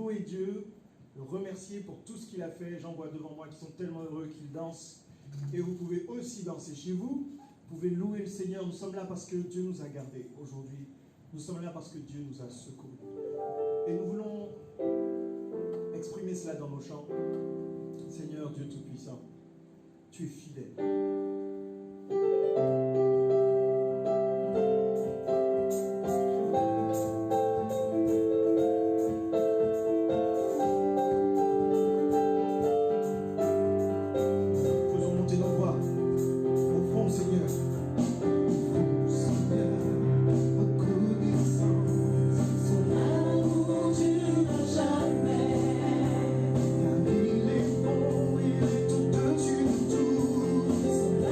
louer Dieu, le remercier pour tout ce qu'il a fait. J'en vois devant moi qui sont tellement heureux qu'ils dansent. Et vous pouvez aussi danser chez vous. Vous pouvez louer le Seigneur. Nous sommes là parce que Dieu nous a gardés aujourd'hui. Nous sommes là parce que Dieu nous a secourus. Et nous voulons exprimer cela dans nos chants. Seigneur Dieu Tout-Puissant, tu es fidèle. Jamais, car il est bon, il est tout-dessus de tout.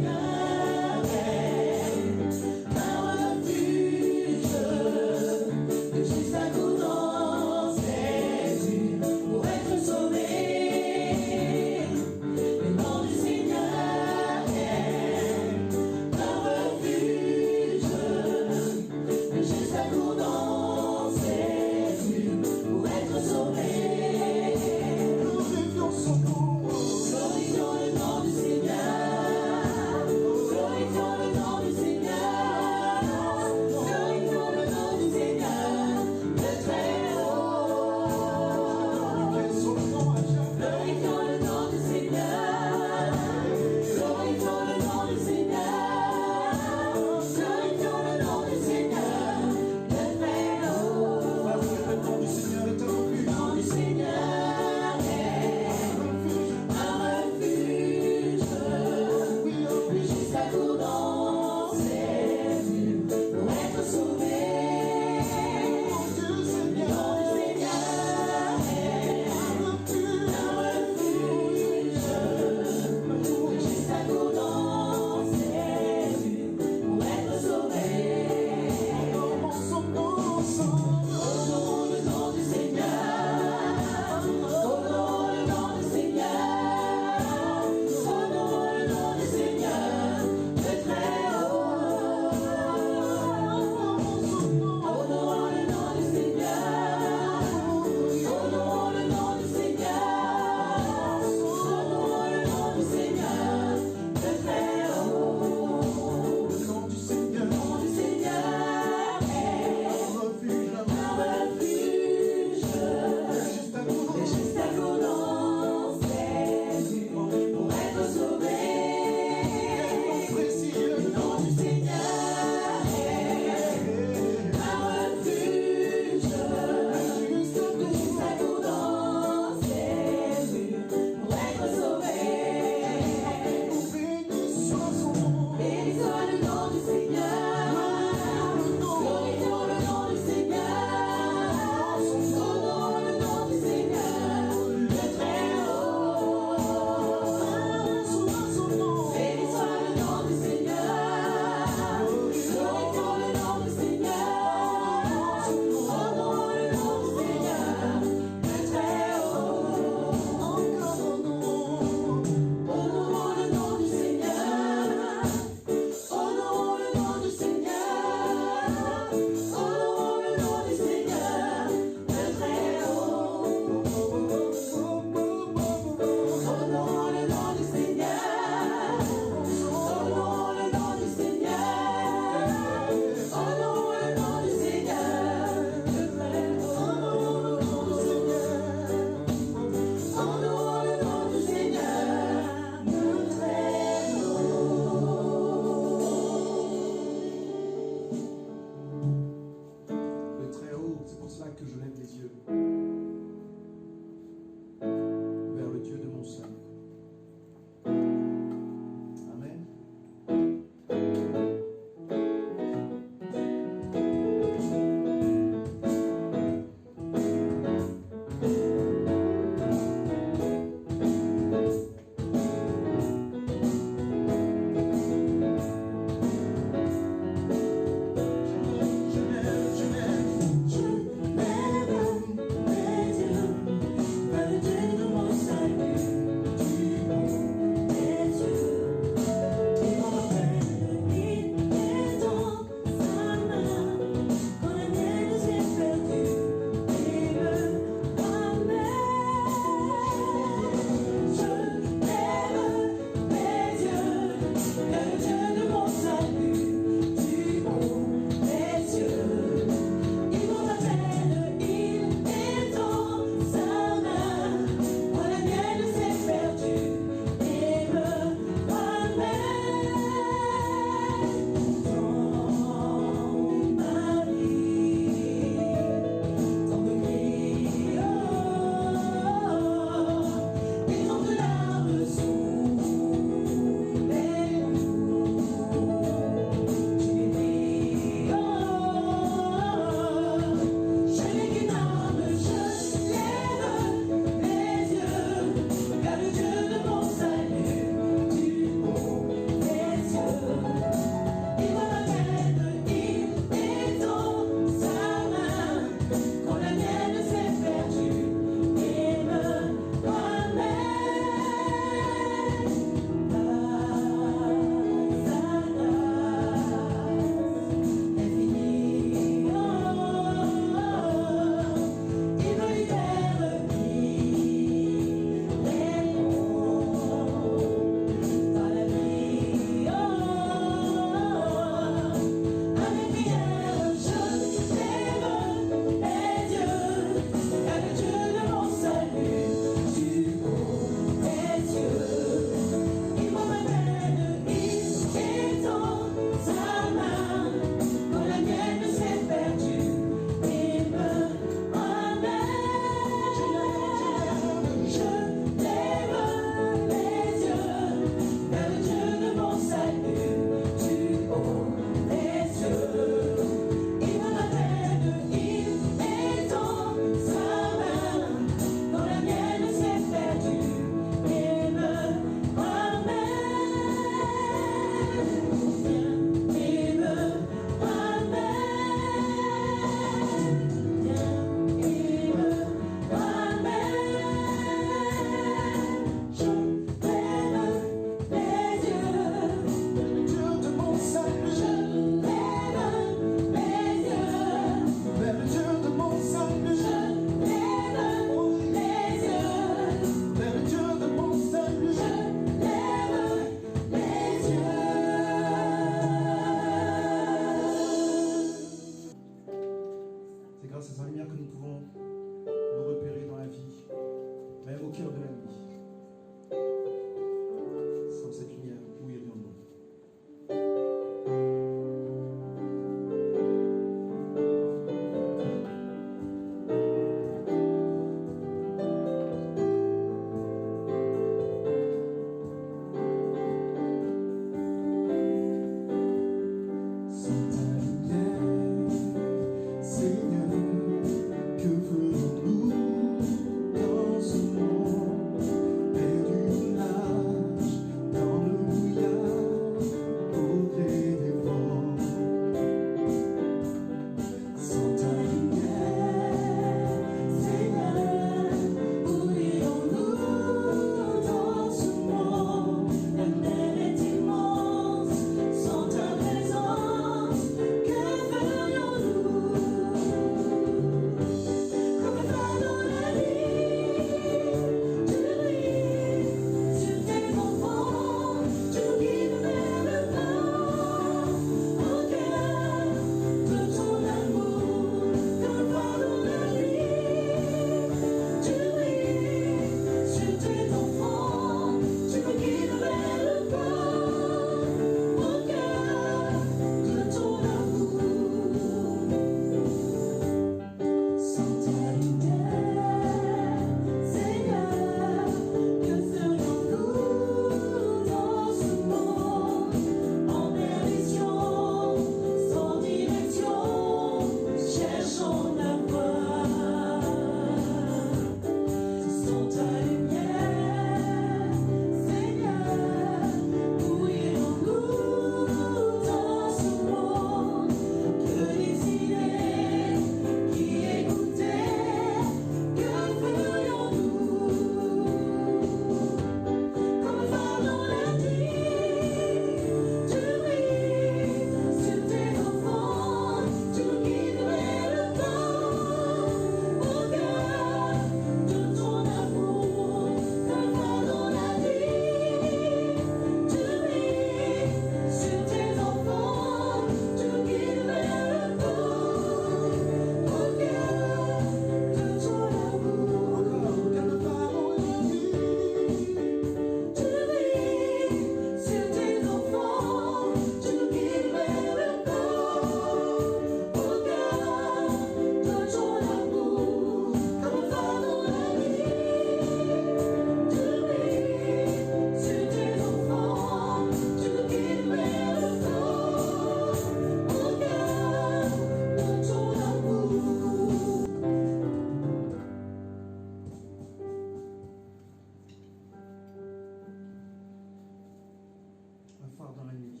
soir dans la nuit,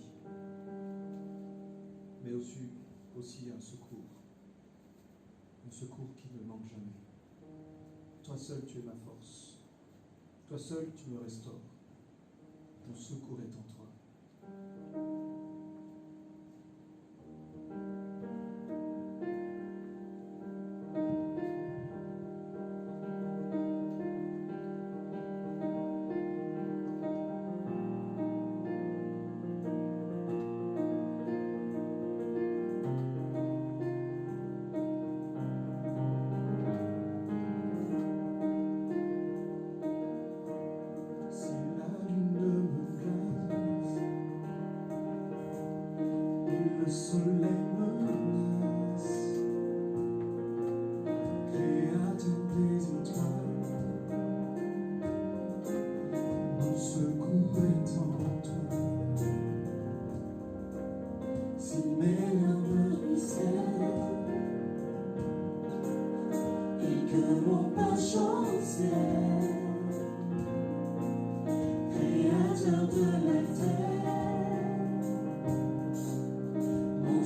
mais aussi un secours qui ne manque jamais. Toi seul, tu es ma force. Toi seul, tu me restaures. Mon secours est en toi. Le soleil menace, créateur des étoiles, mon secours est en toi. Si mes larmes ruissellent et que mon pas chancelle, créateur de la terre, mon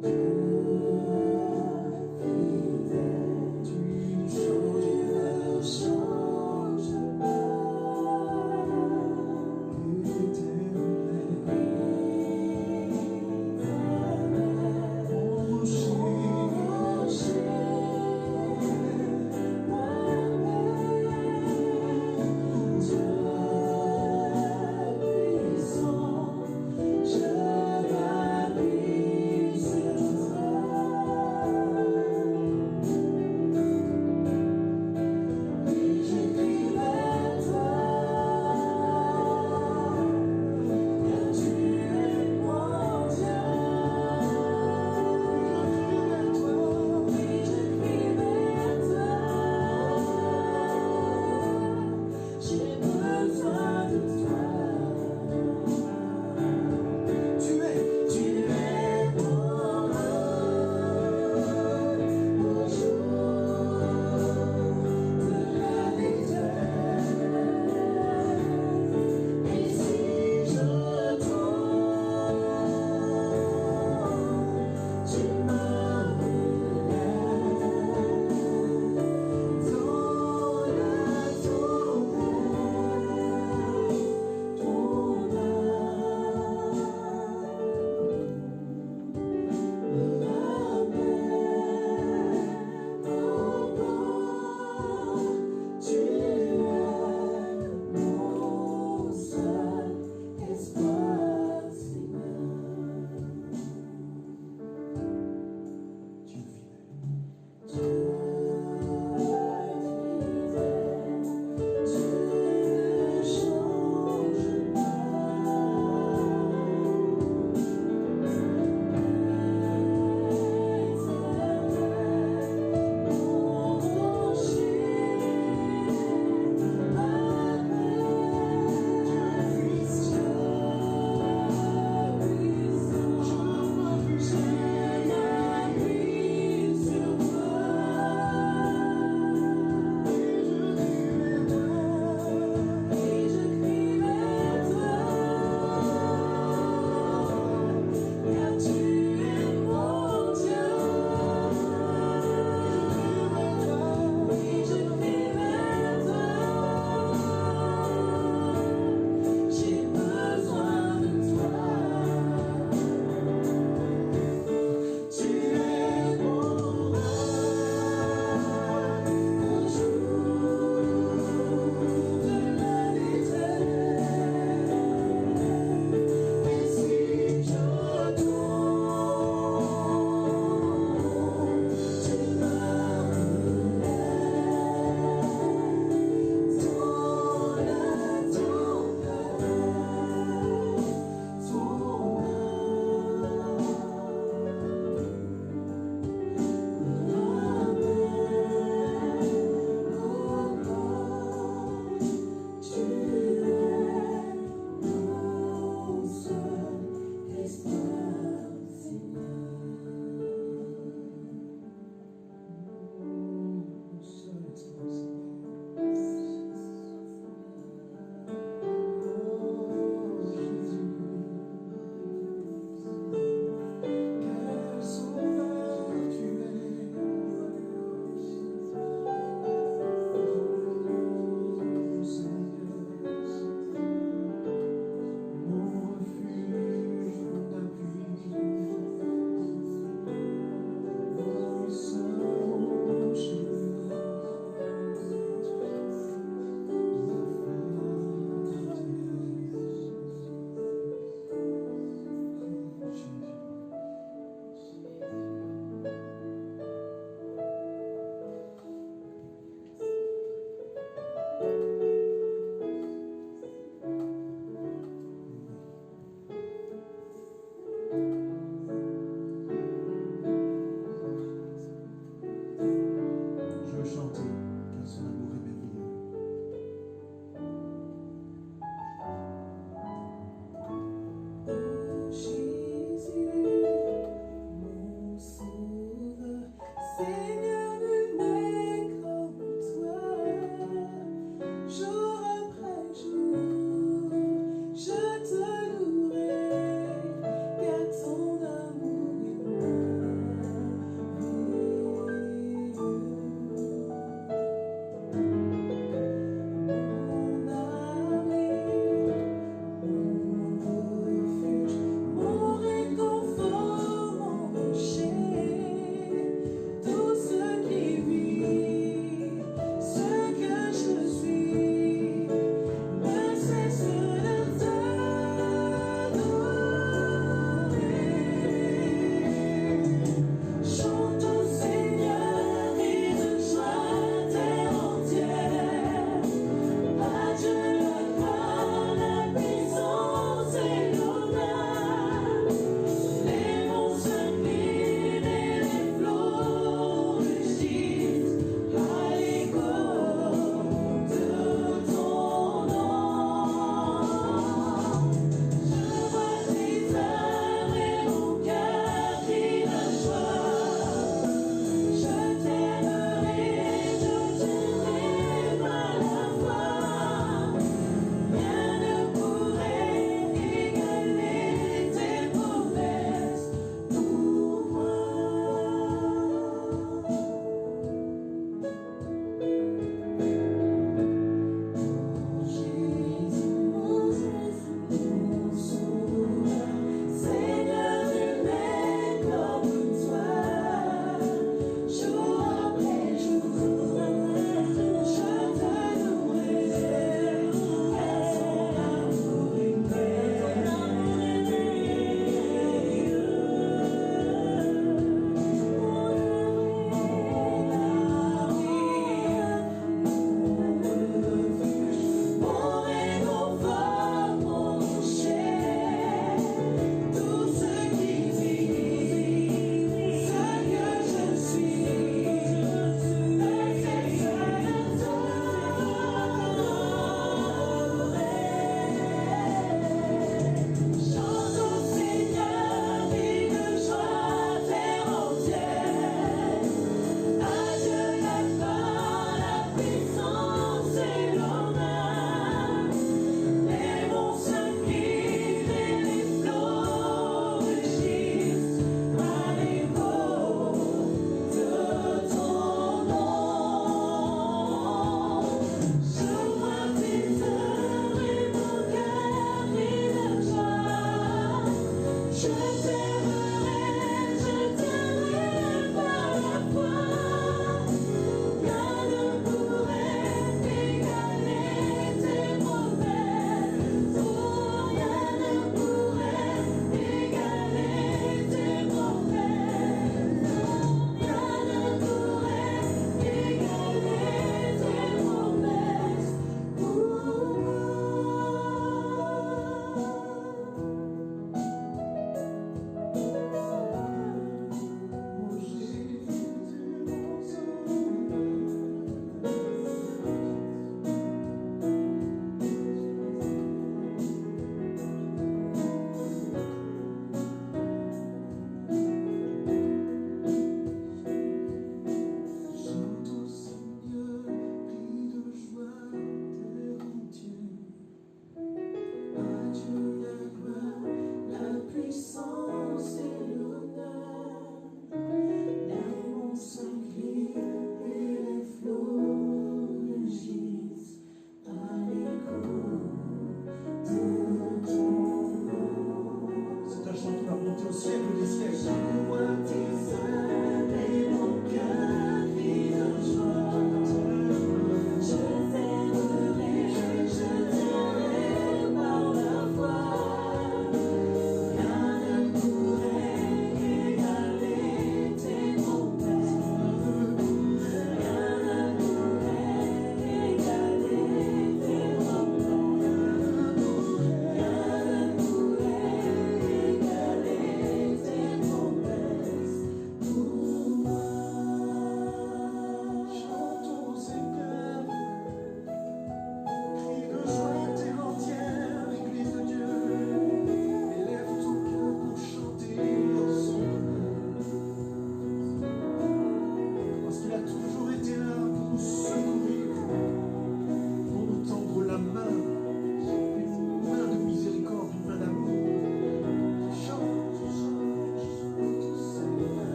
Je m'appuie sur toi.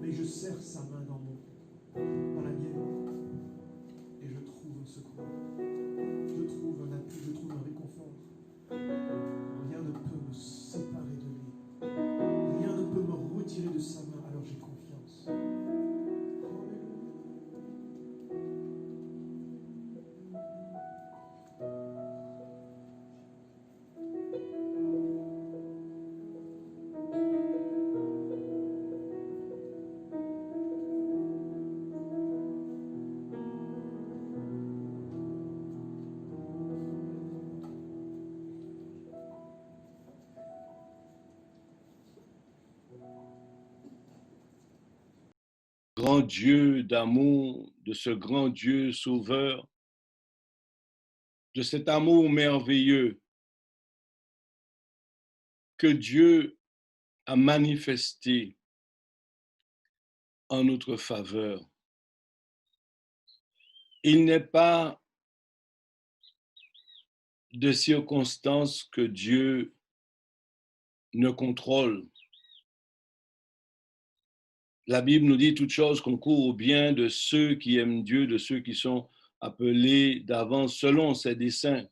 et je serre sa main dans la mienne, et je trouve un secours, je trouve un appui, je trouve un réconfort. Rien ne peut me séparer de lui, rien ne peut me retirer de sa main, alors j'ai confiance. Grand Dieu d'amour, de ce grand Dieu sauveur, de cet amour merveilleux que Dieu a manifesté en notre faveur. Il n'est pas de circonstances que Dieu ne contrôle. La Bible nous dit toutes choses concourent au bien de ceux qui aiment Dieu, de ceux qui sont appelés d'avance selon ses desseins.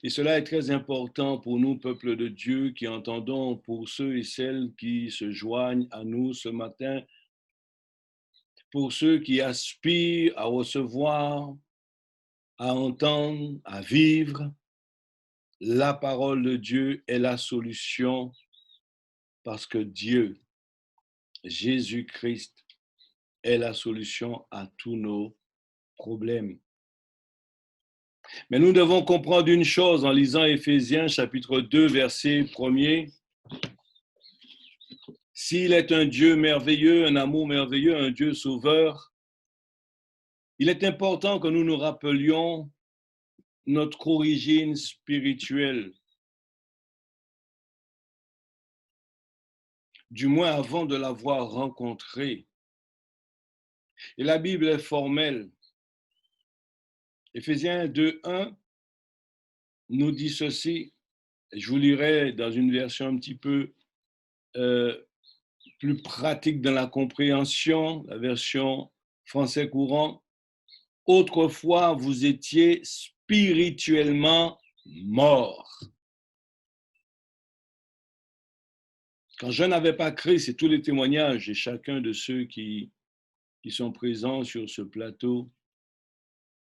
Et cela est très important pour nous, peuple de Dieu, qui entendons, pour ceux et celles qui se joignent à nous ce matin, pour ceux qui aspirent à recevoir, à entendre, à vivre. La parole de Dieu est la solution parce que Dieu, Jésus-Christ, est la solution à tous nos problèmes. Mais nous devons comprendre une chose en lisant Éphésiens chapitre 2, verset 1er. S'il est un Dieu merveilleux, un amour merveilleux, un Dieu sauveur, il est important que nous nous rappelions notre origine spirituelle, du moins avant de l'avoir rencontré. Et la Bible est formelle. Éphésiens 2, 1 nous dit ceci, je vous lirai dans une version un petit peu plus pratique dans la compréhension, la version français courant. Autrefois, vous étiez spirituellement morts. Quand je n'avais pas Christ, et tous les témoignages et chacun de ceux qui sont présents sur ce plateau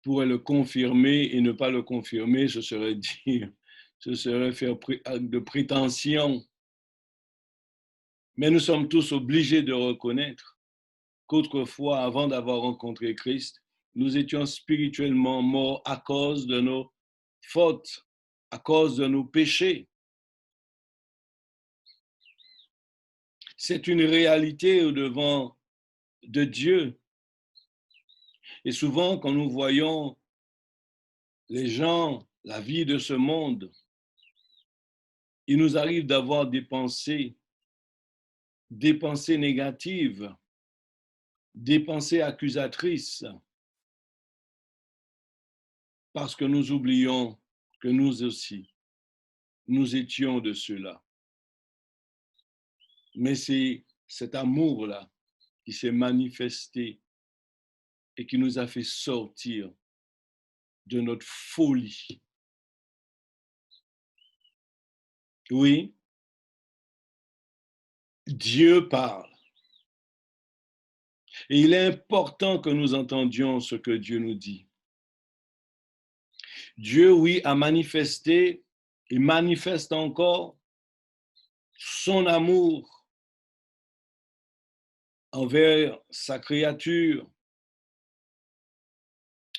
pourrait le confirmer et ne pas le confirmer, ce serait faire acte de prétention. Mais nous sommes tous obligés de reconnaître qu'autrefois, avant d'avoir rencontré Christ, nous étions spirituellement morts à cause de nos fautes, à cause de nos péchés. C'est une réalité au-devant de Dieu. Et souvent, quand nous voyons les gens, la vie de ce monde, il nous arrive d'avoir des pensées négatives, des pensées accusatrices, parce que nous oublions que nous aussi, nous étions de ceux-là. Mais c'est cet amour-là qui s'est manifesté et qui nous a fait sortir de notre folie. Oui, Dieu parle. Et il est important que nous entendions ce que Dieu nous dit. Dieu, oui, a manifesté et manifeste encore son amour envers sa créature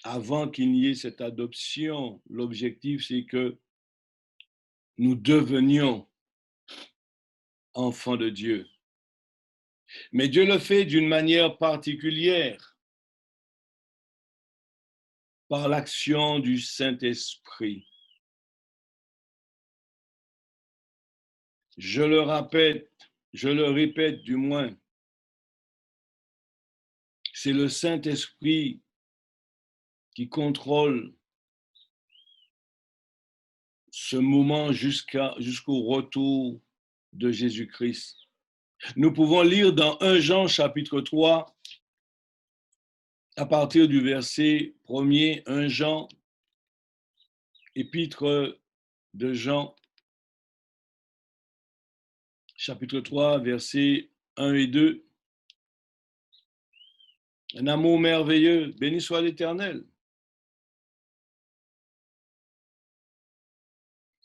avant qu'il n'y ait cette adoption. L'objectif, c'est que nous devenions enfants de Dieu. Mais Dieu le fait d'une manière particulière, par l'action du Saint-Esprit. Je le répète du moins, c'est le Saint-Esprit qui contrôle ce moment jusqu'au retour de Jésus-Christ. Nous pouvons lire dans 1 Jean chapitre 3, à partir du verset 1er, 1 Jean, épître de Jean, chapitre 3, versets 1 et 2. Un amour merveilleux, béni soit l'Éternel.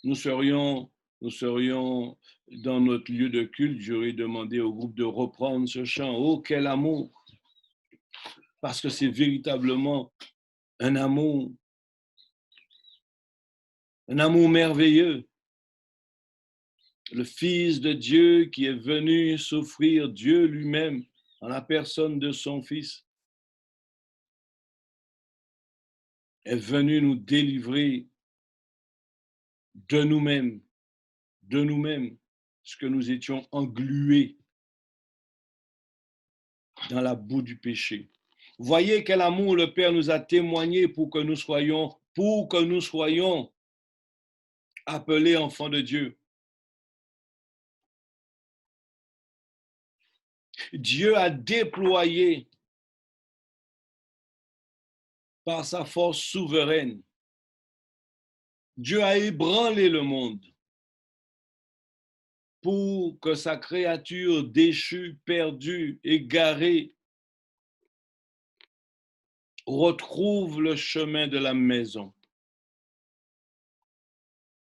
Nous serions dans notre lieu de culte, j'aurais demandé au groupe de reprendre ce chant. Oh, quel amour! Parce que c'est véritablement un amour merveilleux. Le Fils de Dieu qui est venu s'offrir, Dieu lui-même, en la personne de son Fils, est venu nous délivrer de nous-mêmes, ce que nous étions englués dans la boue du péché. Voyez quel amour le Père nous a témoigné pour que nous soyons appelés enfants de Dieu. Dieu a déployé par sa force souveraine, Dieu a ébranlé le monde pour que sa créature déchue, perdue, égarée, retrouve le chemin de la maison.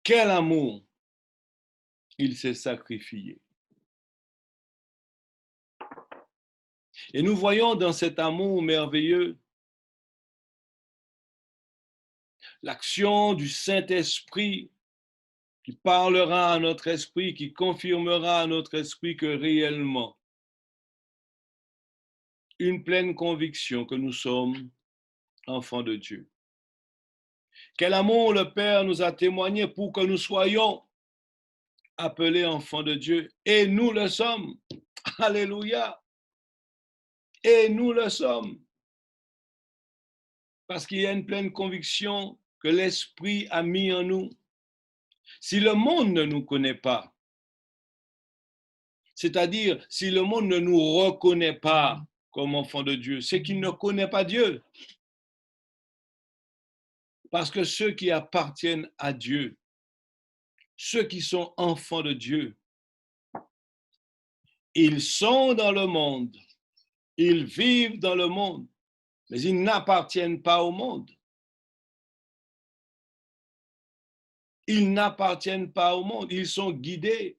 Quel amour! Il s'est sacrifié. Et nous voyons dans cet amour merveilleux l'action du Saint-Esprit qui parlera à notre esprit, qui confirmera à notre esprit que réellement, une pleine conviction que nous sommes enfants de Dieu. Quel amour le Père nous a témoigné pour que nous soyons appelés enfants de Dieu. Et nous le sommes. Alléluia. Et nous le sommes. Parce qu'il y a une pleine conviction que l'Esprit a mis en nous. Si le monde ne nous connaît pas, c'est-à-dire si le monde ne nous reconnaît pas comme enfants de Dieu, c'est qu'il ne connaît pas Dieu. Parce que ceux qui appartiennent à Dieu, ceux qui sont enfants de Dieu, ils sont dans le monde, ils vivent dans le monde, mais ils n'appartiennent pas au monde. Ils n'appartiennent pas au monde, ils sont guidés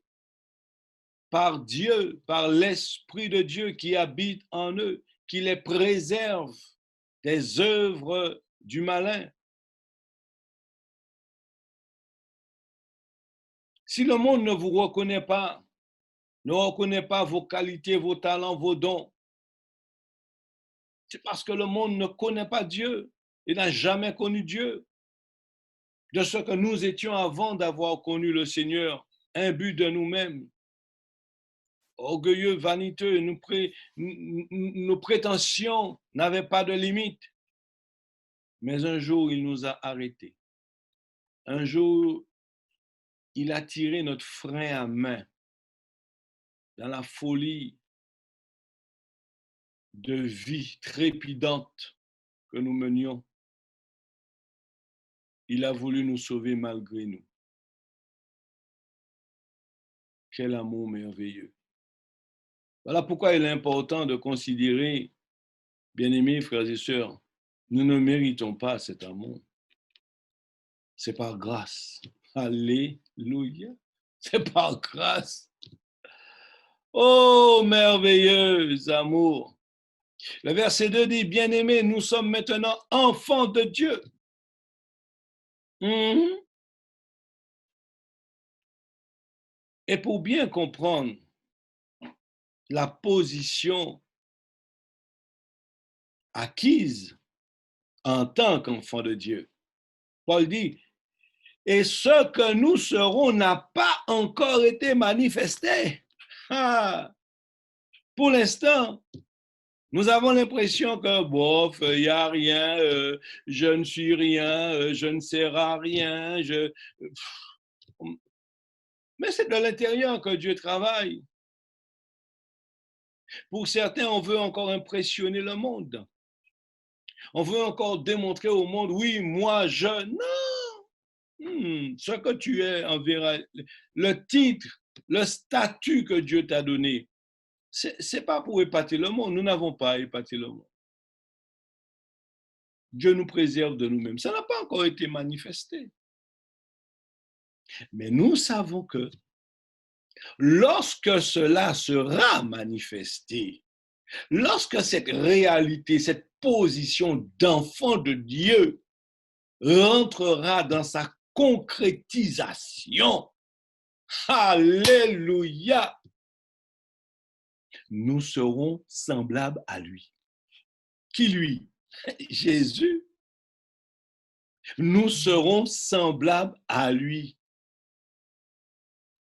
par Dieu, par l'Esprit de Dieu qui habite en eux, qui les préserve des œuvres du malin. Si le monde ne vous reconnaît pas, ne reconnaît pas vos qualités, vos talents, vos dons, c'est parce que le monde ne connaît pas Dieu et n'a jamais connu Dieu. De ce que nous étions avant d'avoir connu le Seigneur, imbus de nous-mêmes, orgueilleux, vaniteux, nos prétentions n'avaient pas de limite. Mais un jour, il nous a arrêtés. Un jour, il a tiré notre frein à main dans la folie de vie trépidante que nous menions. Il a voulu nous sauver malgré nous. Quel amour merveilleux. Voilà pourquoi il est important de considérer, bien-aimés frères et sœurs, nous ne méritons pas cet amour. C'est par grâce. Alléluia. C'est par grâce. Oh, merveilleux amour. Le verset 2 dit, bien-aimés, nous sommes maintenant enfants de Dieu. Et pour bien comprendre la position acquise en tant qu'enfant de Dieu, Paul dit, et ce que nous serons n'a pas encore été manifesté. Pour l'instant, nous avons l'impression que, bof, il n'y a rien, je ne suis rien, je ne sers à rien. Mais c'est de l'intérieur que Dieu travaille. Pour certains, on veut encore impressionner le monde. On veut encore démontrer au monde, oui, moi, je... Non! Ce que tu es, le titre, le statut que Dieu t'a donné, ce n'est pas pour épater le monde. Nous n'avons pas à épater le monde. Dieu nous préserve de nous-mêmes. Ça n'a pas encore été manifesté. Mais nous savons que lorsque cela sera manifesté, lorsque cette réalité, cette position d'enfant de Dieu rentrera dans sa concrétisation, alléluia, nous serons semblables à lui. Qui lui? Jésus. Nous serons semblables à lui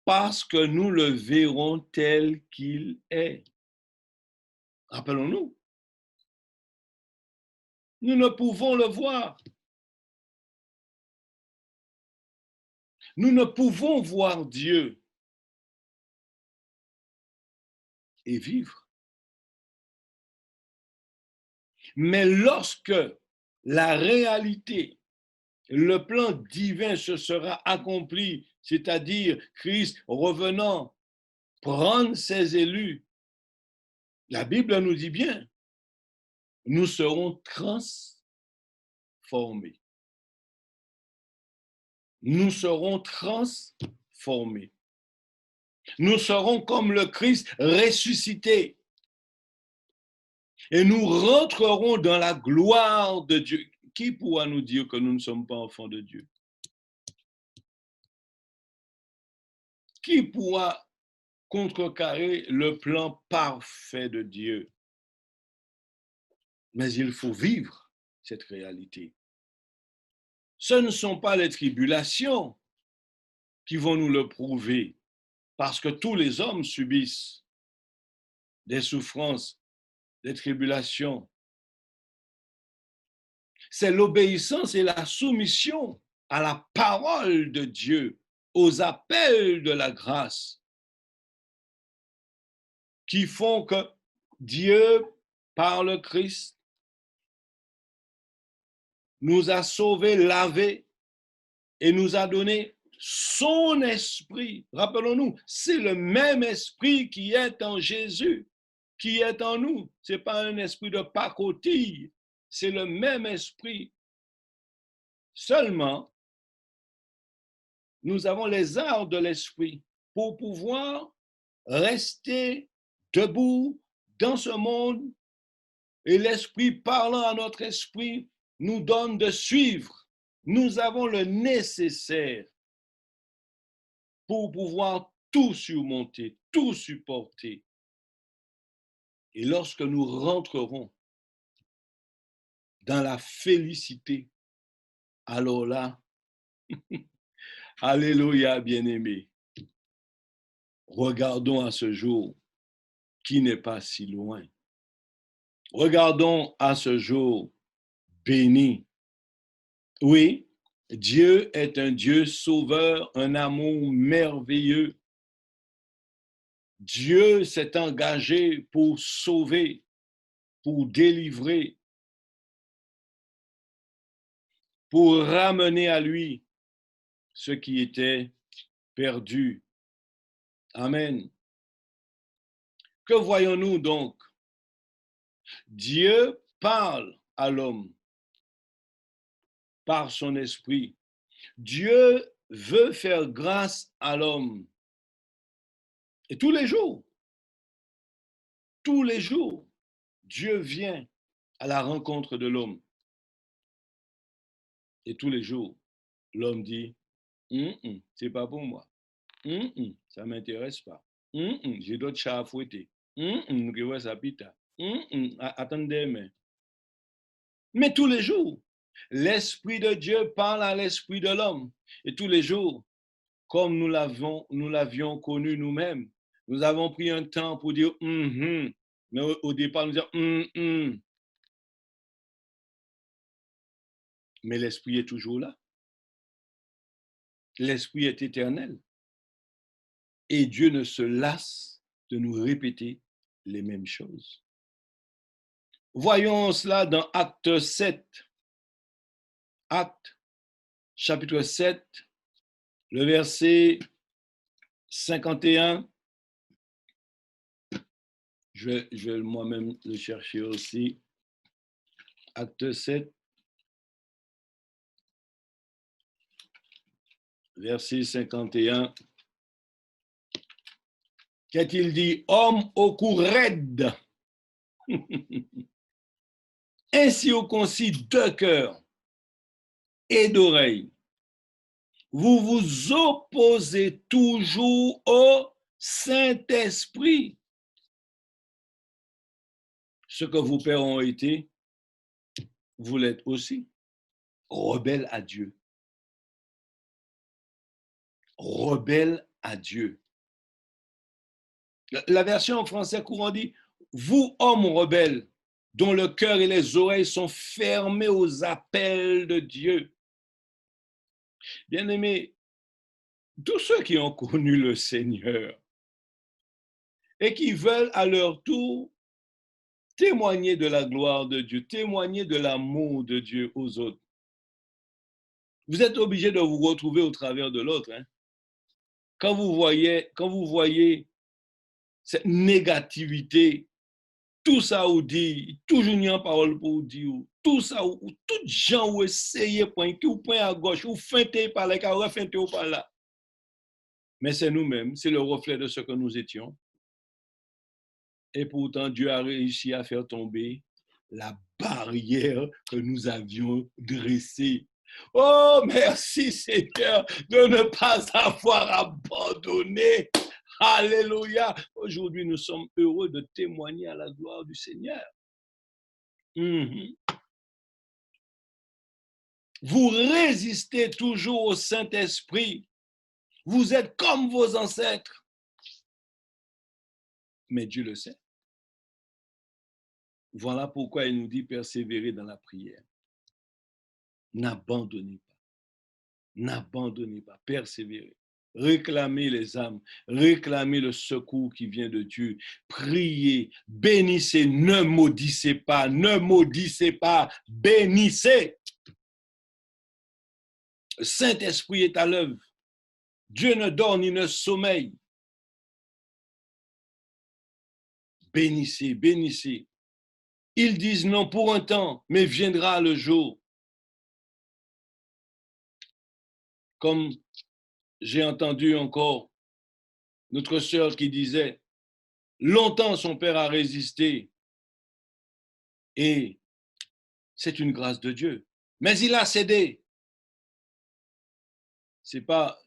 parce que nous le verrons tel qu'il est. Rappelons-nous, nous ne pouvons le voir. Nous ne pouvons voir Dieu et vivre. Mais lorsque la réalité, le plan divin se sera accompli, c'est-à-dire Christ revenant, prendre ses élus, la Bible nous dit bien, nous serons transformés. Nous serons transformés. Nous serons comme le Christ ressuscité. Et nous rentrerons dans la gloire de Dieu. Qui pourra nous dire que nous ne sommes pas enfants de Dieu? Qui pourra contrecarrer le plan parfait de Dieu? Mais il faut vivre cette réalité. Ce ne sont pas les tribulations qui vont nous le prouver, parce que tous les hommes subissent des souffrances, des tribulations. C'est l'obéissance et la soumission à la parole de Dieu, aux appels de la grâce, qui font que Dieu, par le Christ, nous a sauvés, lavés et nous a donné son esprit. Rappelons-nous, c'est le même esprit qui est en Jésus, qui est en nous. Ce n'est pas un esprit de pacotille, c'est le même esprit. Seulement, nous avons les arts de l'esprit pour pouvoir rester debout dans ce monde et l'esprit parlant à notre esprit nous donne de suivre. Nous avons le nécessaire pour pouvoir tout surmonter, tout supporter. Et lorsque nous rentrerons dans la félicité, alors là, alléluia, bien-aimés, regardons à ce jour qui n'est pas si loin. Regardons à ce jour béni. Oui, Dieu est un Dieu sauveur, un amour merveilleux. Dieu s'est engagé pour sauver, pour délivrer, pour ramener à lui ce qui était perdu. Amen. Que voyons-nous donc? Dieu parle à l'homme par son esprit. Dieu veut faire grâce à l'homme. Et tous les jours, Dieu vient à la rencontre de l'homme. Et tous les jours, l'homme dit, c'est pas pour moi. Ça m'intéresse pas. J'ai d'autres chats à fouetter. Attendez, mais tous les jours, l'Esprit de Dieu parle à l'esprit de l'homme. Et tous les jours, comme nous l'avions connu nous-mêmes, nous avons pris un temps pour dire mais au départ, nous disons Mais l'Esprit est toujours là. L'Esprit est éternel. Et Dieu ne se lasse de nous répéter les mêmes choses. Voyons cela dans Acte 7. Acte, chapitre 7, le verset 51. Je vais moi-même le chercher aussi. Acte 7, verset 51. Qu'a-t-il dit? Homme au cou raide, ainsi au concis de cœur et d'oreille, vous vous opposez toujours au Saint-Esprit. Ce que vos pères ont été, vous l'êtes aussi. Rebelles à Dieu. Rebelles à Dieu. La version en français courant dit, vous, hommes rebelles, dont le cœur et les oreilles sont fermés aux appels de Dieu. Bien-aimés, tous ceux qui ont connu le Seigneur et qui veulent à leur tour témoigner de la gloire de Dieu, témoigner de l'amour de Dieu aux autres, vous êtes obligés de vous retrouver au travers de l'autre. Hein? Quand vous voyez cette négativité, tout ça ou dit, toujours n'y a parole pour dire, tout ça ou tout gens ou essayer point qui ou point à gauche ou feinter par là, car feinter ou par là. Mais c'est nous-mêmes, c'est le reflet de ce que nous étions. Et pourtant, Dieu a réussi à faire tomber la barrière que nous avions dressée. Oh, merci Seigneur de ne pas avoir abandonné. Alléluia. Aujourd'hui, nous sommes heureux de témoigner à la gloire du Seigneur. Vous résistez toujours au Saint-Esprit. Vous êtes comme vos ancêtres. Mais Dieu le sait. Voilà pourquoi il nous dit persévérer dans la prière. N'abandonnez pas. N'abandonnez pas. Persévérez. Réclamez les âmes. Réclamez le secours qui vient de Dieu. Priez. Bénissez. Ne maudissez pas. Ne maudissez pas. Bénissez. Le Saint-Esprit est à l'œuvre. Dieu ne dort ni ne sommeille. Bénissez, bénissez. Ils disent non pour un temps, mais viendra le jour. Comme j'ai entendu encore notre sœur qui disait, longtemps son père a résisté et c'est une grâce de Dieu. Mais il a cédé. C'est pas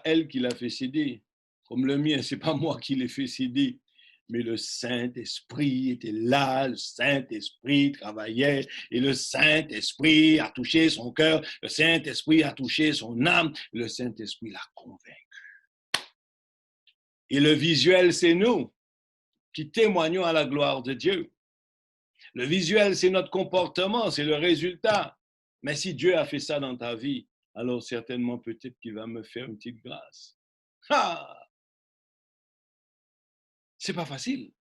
elle qui l'a fait céder, comme le mien, c'est pas moi qui l'ai fait céder. Mais le Saint-Esprit était là, le Saint-Esprit travaillait et le Saint-Esprit a touché son cœur, le Saint-Esprit a touché son âme, le Saint-Esprit l'a convaincu. Et le visuel, c'est nous qui témoignons à la gloire de Dieu. Le visuel, c'est notre comportement, c'est le résultat. Mais si Dieu a fait ça dans ta vie, alors certainement peut-être qu'il va me faire une petite grâce. Ah! C'est pas facile.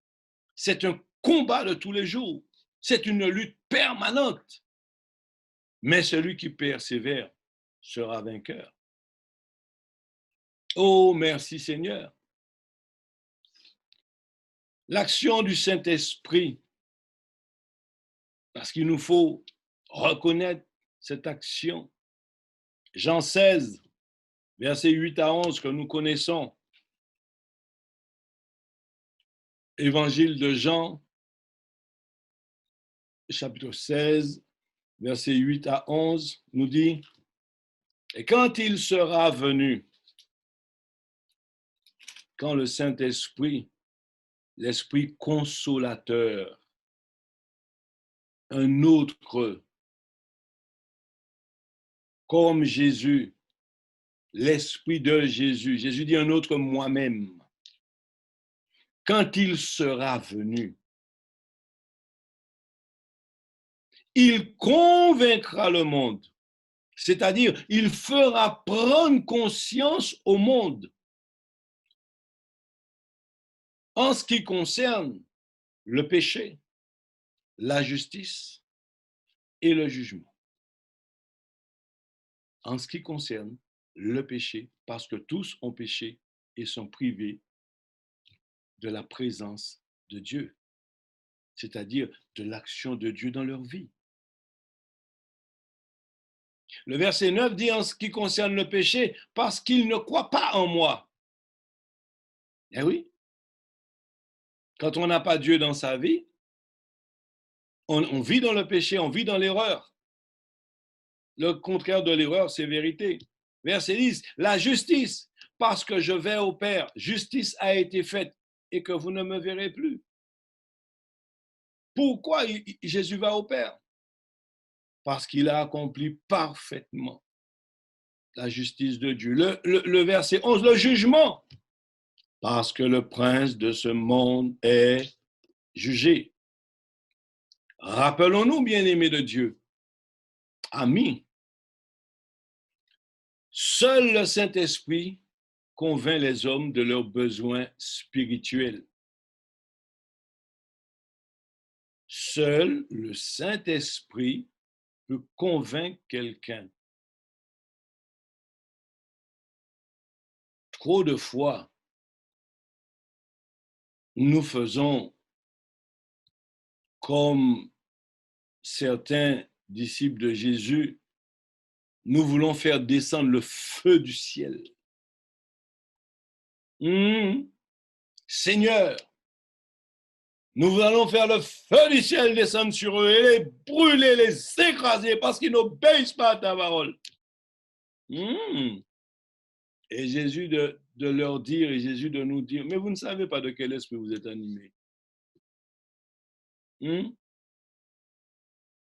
C'est un combat de tous les jours. C'est une lutte permanente. Mais celui qui persévère sera vainqueur. Oh, merci Seigneur. L'action du Saint-Esprit, parce qu'il nous faut reconnaître cette action. Jean 16, versets 8 à 11 que nous connaissons. Évangile de Jean, chapitre 16, versets 8 à 11, nous dit, « Et quand il sera venu, quand le Saint-Esprit, l'Esprit consolateur, un autre, comme Jésus, l'Esprit de Jésus, Jésus dit un autre moi-même, quand il sera venu, il convaincra le monde, c'est-à-dire il fera prendre conscience au monde en ce qui concerne le péché, la justice et le jugement. En ce qui concerne le péché, parce que tous ont péché et sont privés de la présence de Dieu, c'est-à-dire de l'action de Dieu dans leur vie. Le verset 9 dit en ce qui concerne le péché, parce qu'il ne croit pas en moi. Eh oui, quand on n'a pas Dieu dans sa vie, on vit dans le péché, on vit dans l'erreur. Le contraire de l'erreur, c'est vérité. Verset 10, la justice, parce que je vais au Père, justice a été faite et que vous ne me verrez plus. Pourquoi Jésus va au Père? Parce qu'il a accompli parfaitement la justice de Dieu. Le verset 11, le jugement, parce que le prince de ce monde est jugé. Rappelons-nous, bien-aimés de Dieu, amis, seul le Saint-Esprit convainc les hommes de leurs besoins spirituels. Seul le Saint-Esprit peut convaincre quelqu'un. Trop de fois, nous faisons comme certains disciples de Jésus, nous voulons faire descendre le feu du ciel. Seigneur, nous allons faire le feu du ciel descendre sur eux et les brûler, les écraser parce qu'ils n'obéissent pas à ta parole. Et Jésus de leur dire, et Jésus de nous dire, mais vous ne savez pas de quel esprit vous êtes animés.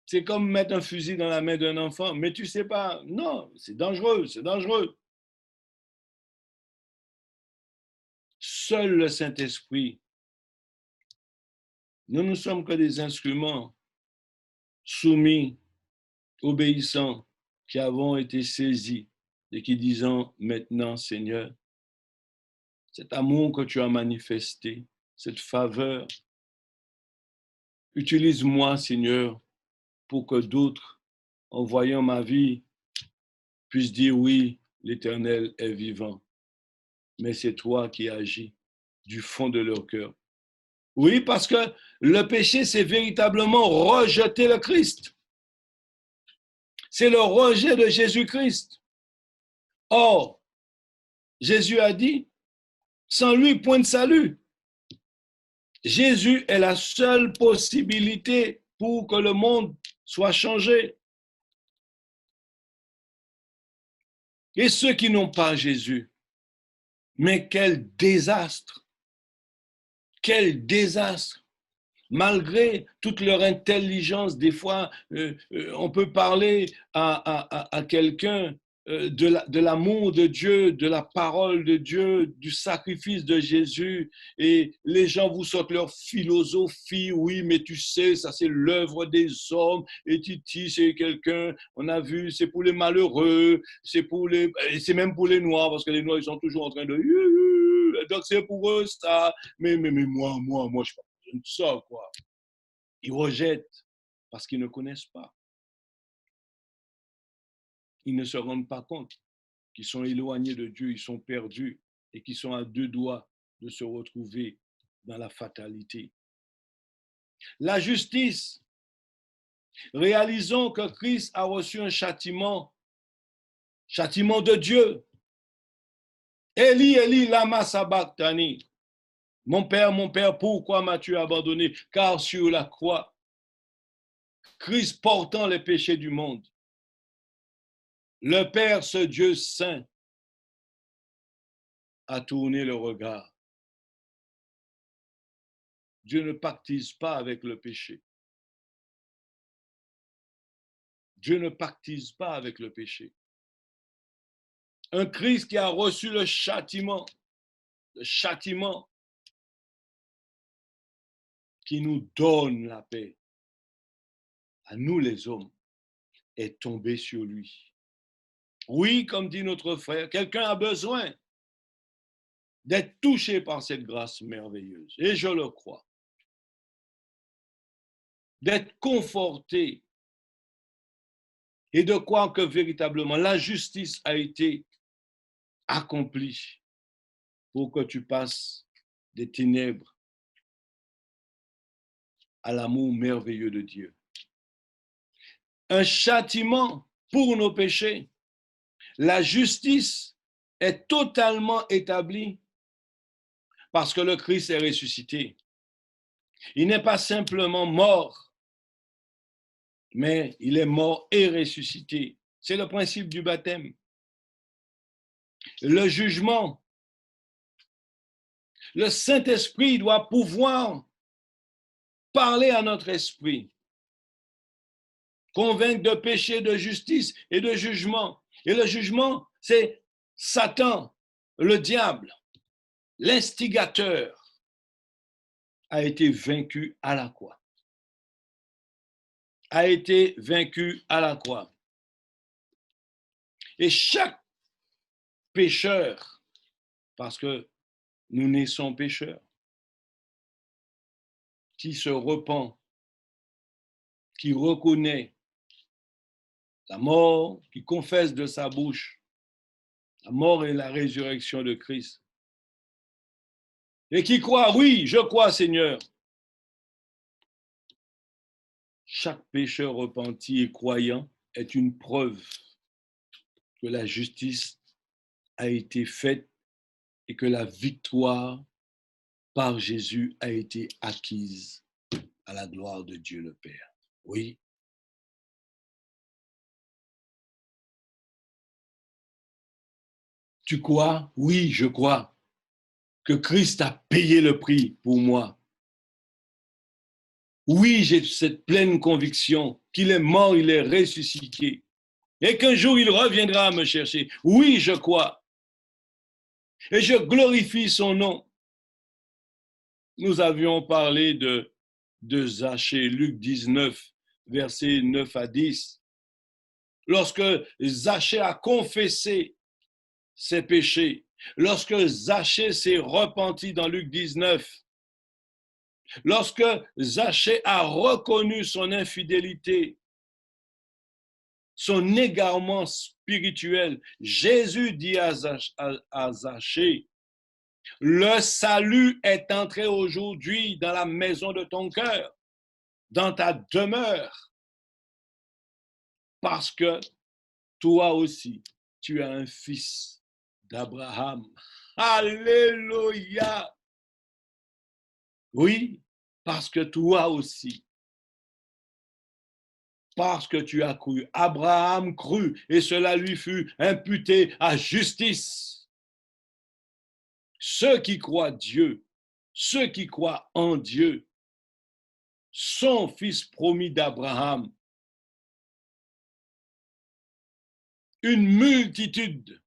C'est comme mettre un fusil dans la main d'un enfant, mais tu ne sais pas. Non, c'est dangereux, c'est dangereux. Seul le Saint-Esprit. Nous ne sommes que des instruments soumis, obéissants, qui avons été saisis et qui disons maintenant, Seigneur, cet amour que tu as manifesté, cette faveur, utilise-moi, Seigneur, pour que d'autres, en voyant ma vie, puissent dire oui, l'Éternel est vivant. Mais c'est toi qui agis du fond de leur cœur. Oui, parce que le péché, c'est véritablement rejeter le Christ. C'est le rejet de Jésus-Christ. Or, Jésus a dit, sans lui, point de salut. Jésus est la seule possibilité pour que le monde soit changé. Et ceux qui n'ont pas Jésus, mais quel désastre! Quel désastre! Malgré toute leur intelligence, des fois, on peut parler à quelqu'un de l'amour de Dieu, de la parole de Dieu, du sacrifice de Jésus, et les gens vous sortent leur philosophie. Oui, mais tu sais, ça c'est l'œuvre des hommes, et Titi, c'est quelqu'un, on a vu, c'est pour les malheureux, c'est même pour les noirs, parce que les noirs, ils sont toujours en train de... Donc c'est pour eux ça, mais moi, je ne parle pas de ça, quoi. Ils rejettent parce qu'ils ne connaissent pas. Ils ne se rendent pas compte qu'ils sont éloignés de Dieu, ils sont perdus et qu'ils sont à deux doigts de se retrouver dans la fatalité. La justice. Réalisons que Christ a reçu un châtiment de Dieu. Eli, Eli, lama sabachthani. Mon Père, pourquoi m'as-tu abandonné? Car sur la croix, Christ portant les péchés du monde, le Père, ce Dieu saint, a tourné le regard. Dieu ne pactise pas avec le péché. Dieu ne pactise pas avec le péché. Un Christ qui a reçu le châtiment qui nous donne la paix, à nous les hommes, est tombé sur lui. Oui, comme dit notre frère, quelqu'un a besoin d'être touché par cette grâce merveilleuse. Et je le crois. d'être conforté et de croire que véritablement la justice a été accomplie pour que tu passes des ténèbres à l'amour merveilleux de Dieu. Un châtiment pour nos péchés. La justice est totalement établie parce que le Christ est ressuscité. Il n'est pas simplement mort, mais il est mort et ressuscité. C'est le principe du baptême. Le jugement. Le Saint-Esprit doit pouvoir parler à notre esprit, convaincre de péché, de justice et de jugement. Et le jugement, c'est Satan, le diable, l'instigateur, a été vaincu à la croix. A été vaincu à la croix. Et chaque pécheur, parce que nous naissons pécheurs, qui se repent, qui reconnaît la mort, qui confesse de sa bouche la mort et la résurrection de Christ, et qui croit, oui, je crois, Seigneur. Chaque pécheur repenti et croyant est une preuve que la justice a été faite et que la victoire par Jésus a été acquise à la gloire de Dieu le Père. Oui. Tu crois? Oui, je crois que Christ a payé le prix pour moi. Oui, j'ai cette pleine conviction qu'il est mort, il est ressuscité et qu'un jour il reviendra me chercher. Oui, je crois. Et je glorifie son nom. Nous avions parlé de Zachée, Luc 19, versets 9 à 10. Lorsque Zachée a confessé ses péchés, lorsque Zachée s'est repenti dans Luc 19, lorsque Zachée a reconnu son infidélité, son égarement spirituel, Jésus dit à Zachée, le salut est entré aujourd'hui dans la maison de ton cœur, dans ta demeure, parce que toi aussi, tu as un fils d'Abraham. Alléluia! Oui, parce que toi aussi, parce que tu as cru. Abraham crut et cela lui fut imputé à justice. Ceux qui croient Dieu, ceux qui croient en Dieu, sont fils promis d'Abraham. Une multitude.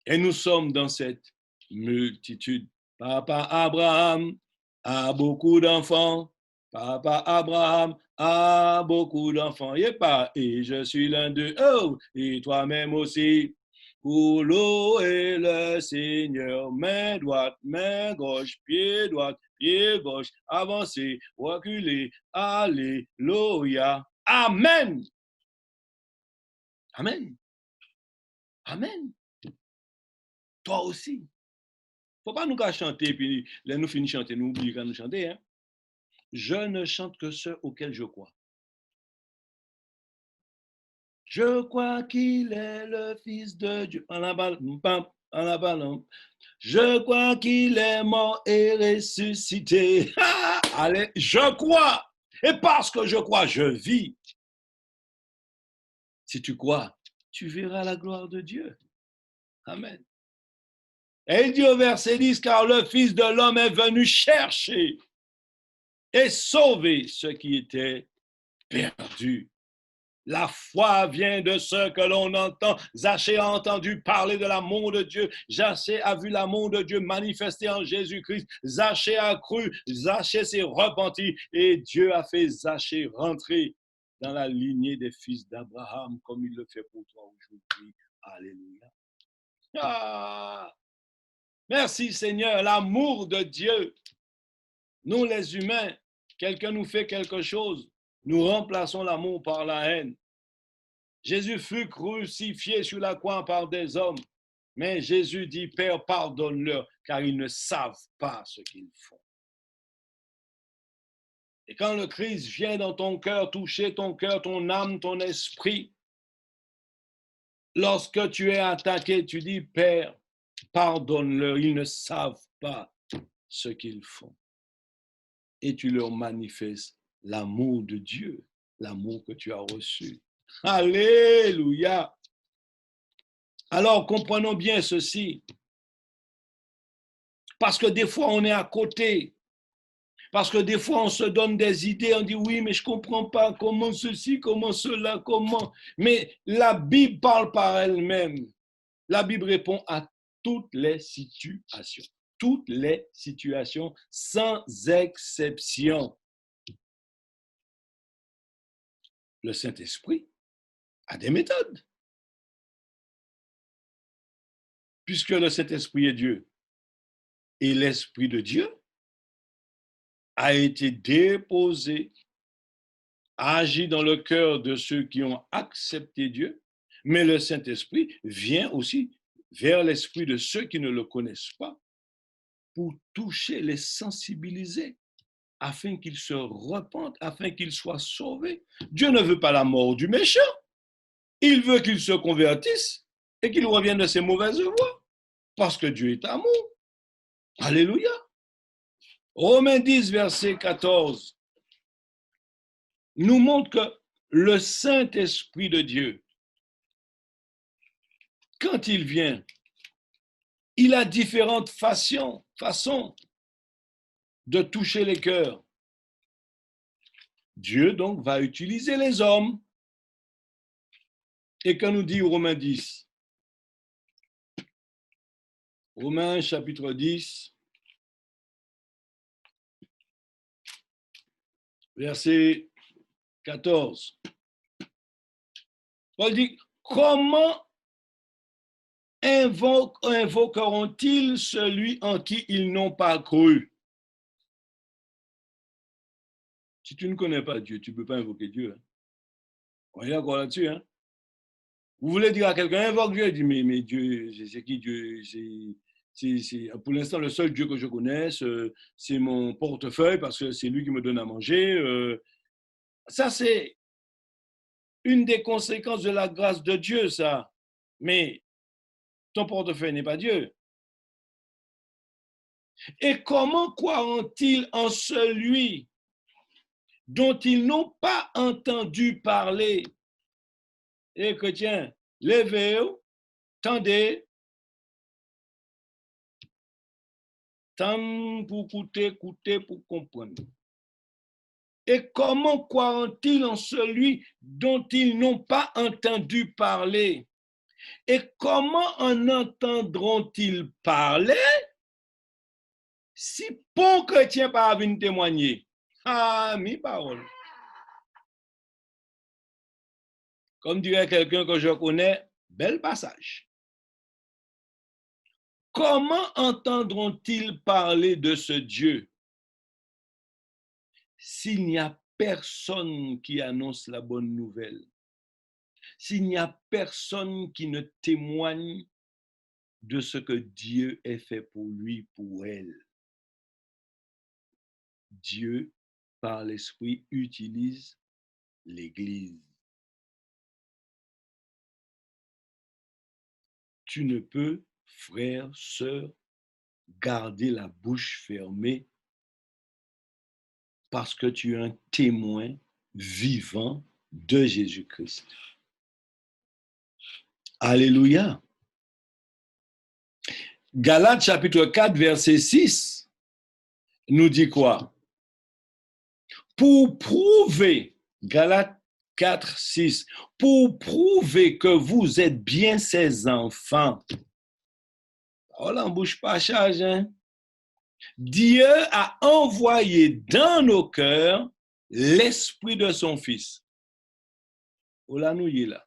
Et nous sommes dans cette multitude. Papa Abraham a beaucoup d'enfants. Papa Abraham a beaucoup d'enfants. Et je suis l'un d'eux. Oh, et toi-même aussi. Pour louer le Seigneur, main droite, main gauche, pied droit, pied gauche, avancer, reculer, alléluia. Amen. Amen. Amen. Toi aussi. Il ne faut pas nous chanter, puis là, nous finissons de chanter, nous oublions quand nous chanter. Hein? Je ne chante que ceux auxquels je crois. Je crois qu'il est le Fils de Dieu. En la balle. Je crois qu'il est mort et ressuscité. Allez, je crois. Et parce que je crois, je vis. Si tu crois, tu verras la gloire de Dieu. Amen. Et il dit au verset 10, car le Fils de l'homme est venu chercher et sauver ceux qui étaient perdus. La foi vient de ce que l'on entend. Zachée a entendu parler de l'amour de Dieu. Zachée a vu l'amour de Dieu manifesté en Jésus-Christ. Zachée a cru. Zachée s'est repenti et Dieu a fait Zachée rentrer dans la lignée des fils d'Abraham comme il le fait pour toi aujourd'hui. Alléluia. Ah! Merci Seigneur, l'amour de Dieu. Nous les humains, quelqu'un nous fait quelque chose, nous remplaçons l'amour par la haine. Jésus fut crucifié sur la croix par des hommes, mais Jésus dit, Père, pardonne-leur, car ils ne savent pas ce qu'ils font. Et quand le Christ vient dans ton cœur, toucher ton cœur, ton âme, ton esprit, lorsque tu es attaqué, tu dis, Père, pardonne-leur, ils ne savent pas ce qu'ils font. Et tu leur manifestes l'amour de Dieu, l'amour que tu as reçu. Alléluia! Alors, comprenons bien ceci. Parce que des fois, on est à côté. Parce que des fois, on se donne des idées, on dit oui, mais je ne comprends pas comment ceci, comment cela, comment. Mais la Bible parle par elle-même. La Bible répond à toutes les situations. Toutes les situations, sans exception. Le Saint-Esprit a des méthodes. Puisque le Saint-Esprit est Dieu et l'Esprit de Dieu a été déposé, agi dans le cœur de ceux qui ont accepté Dieu, mais le Saint-Esprit vient aussi vers l'esprit de ceux qui ne le connaissent pas pour toucher, les sensibiliser, afin qu'ils se repentent, afin qu'ils soient sauvés. Dieu ne veut pas la mort du méchant. Il veut qu'il se convertisse et qu'il revienne de ses mauvaises voies, parce que Dieu est amour. Alléluia. Romains 10, verset 14, nous montre que le Saint-Esprit de Dieu, quand il vient, il a différentes façons de toucher les cœurs. Dieu, donc, va utiliser les hommes. Et que nous dit Romains 10? Romains chapitre 10, verset 14. Paul dit, comment invoqueront-ils celui en qui ils n'ont pas cru? Si tu ne connais pas Dieu, tu ne peux pas invoquer Dieu. Hein? On est d'accord là-dessus. Hein? Vous voulez dire à quelqu'un, invoque Dieu, il dit, mais Dieu, c'est qui Dieu? Pour l'instant, le seul Dieu que je connaisse, c'est mon portefeuille parce que c'est lui qui me donne à manger. Ça, c'est une des conséquences de la grâce de Dieu, ça. Mais ton portefeuille n'est pas Dieu. Et comment croiront-ils en celui dont ils n'ont pas entendu parler? Et chrétiens, levez-vous, tendez, tendez pour écouter pour comprendre. Et comment croiront-ils en celui dont ils n'ont pas entendu parler? Et comment en entendront-ils parler si bon chrétien pas venir témoigner? Ah, mes paroles. Comme dirait quelqu'un que je connais, bel passage. Comment entendront-ils parler de ce Dieu s'il n'y a personne qui annonce la bonne nouvelle? S'il n'y a personne qui ne témoigne de ce que Dieu est fait pour lui, pour elle? Dieu, par l'Esprit, utilise l'Église. Tu ne peux, frère, sœur, garder la bouche fermée parce que tu es un témoin vivant de Jésus-Christ. Alléluia. Galates chapitre 4, verset 6 nous dit quoi? Pour prouver, Galates 4, 6, pour prouver que vous êtes bien ses enfants. Oh là, on ne bouge pas charge, hein? Dieu a envoyé dans nos cœurs l'esprit de son Fils. Oh là, nous y est là.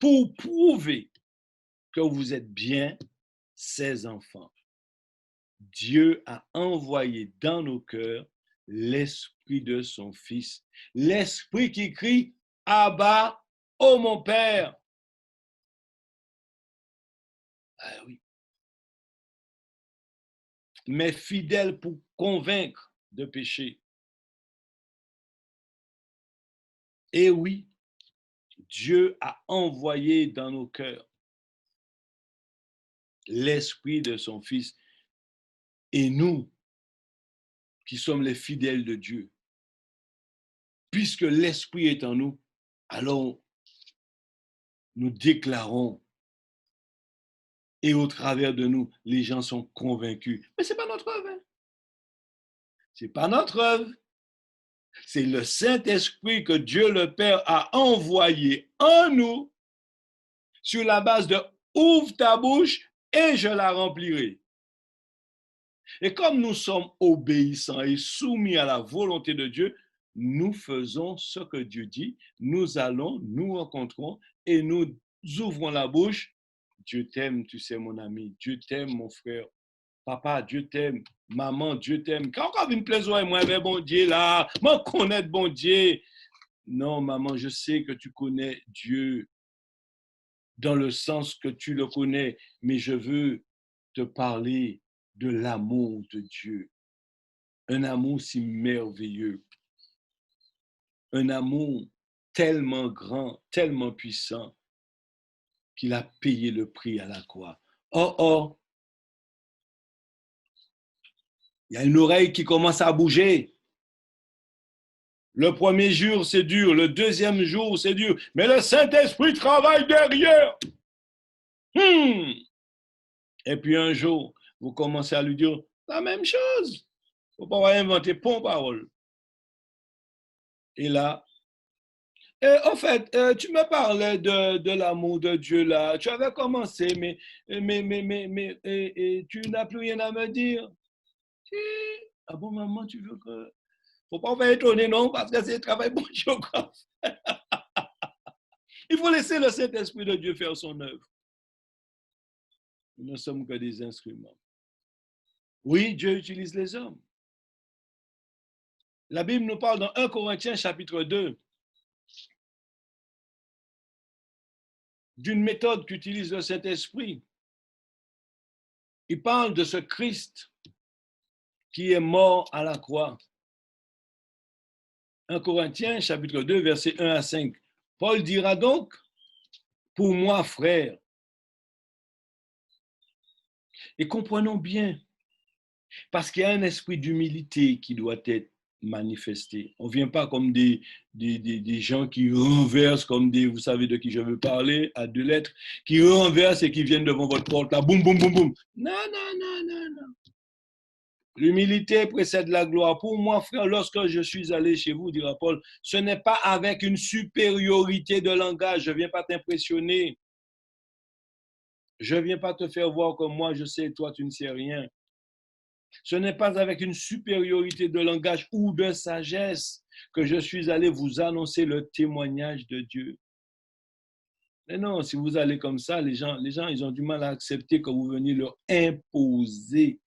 Pour prouver que vous êtes bien ses enfants. Dieu a envoyé dans nos cœurs l'Esprit de son Fils. L'Esprit qui crie « Abba, ô mon Père ». Ah oui. Mais fidèle pour convaincre de péché. Et oui, Dieu a envoyé dans nos cœurs l'Esprit de son Fils. Et nous, qui sommes les fidèles de Dieu, puisque l'Esprit est en nous, alors nous déclarons et au travers de nous, les gens sont convaincus. Mais ce n'est pas notre œuvre. Hein? Ce n'est pas notre œuvre. C'est le Saint-Esprit que Dieu le Père a envoyé en nous sur la base de « ouvre ta bouche et je la remplirai ». Et comme nous sommes obéissants et soumis à la volonté de Dieu, nous faisons ce que Dieu dit, nous allons, nous rencontrons et nous ouvrons la bouche. Dieu t'aime, tu sais mon ami, Dieu t'aime mon frère, papa, Dieu t'aime, maman, Dieu t'aime. Quand on vient plaisir, moi, mais bon Dieu là, moi connaître bon Dieu. Non, maman, je sais que tu connais Dieu dans le sens que tu le connais, mais je veux te parler de l'amour de Dieu. Un amour si merveilleux. Un amour tellement grand, tellement puissant qu'il a payé le prix à la croix. Oh, il y a une oreille qui commence à bouger. Le premier jour, c'est dur. Le deuxième jour, c'est dur. Mais le Saint-Esprit travaille derrière. Et puis un jour, vous commencez à lui dire la même chose. Il ne faut pas inventer bon parole. Et là, en fait, tu me parlais de l'amour de Dieu là. Tu avais commencé, mais tu n'as plus rien à me dire. Ah bon, maman, tu veux que... Il ne faut pas faire étonner, non, parce que c'est le travail bon Dieu. Il faut laisser le Saint-Esprit de Dieu faire son œuvre. Nous ne sommes que des instruments. Oui, Dieu utilise les hommes. La Bible nous parle dans 1 Corinthiens chapitre 2 d'une méthode qu'utilise le Saint-Esprit. Il parle de ce Christ qui est mort à la croix. 1 Corinthiens chapitre 2 versets 1 à 5. Paul dira donc, pour moi, frère, et comprenons bien, parce qu'il y a un esprit d'humilité qui doit être manifesté. On ne vient pas comme des gens qui renversent, comme des, vous savez de qui je veux parler, à deux lettres, qui renversent et qui viennent devant votre porte, là, boum, boum, boum, boum. Non. L'humilité précède la gloire. Pour moi, frère, lorsque je suis allé chez vous, dira Paul, ce n'est pas avec une supériorité de langage. Je ne viens pas t'impressionner. Je ne viens pas te faire voir que moi, je sais, toi, tu ne sais rien. Ce n'est pas avec une supériorité de langage ou de sagesse que je suis allé vous annoncer le témoignage de Dieu. Mais non, si vous allez comme ça, les gens, ils ont du mal à accepter que vous veniez leur imposer.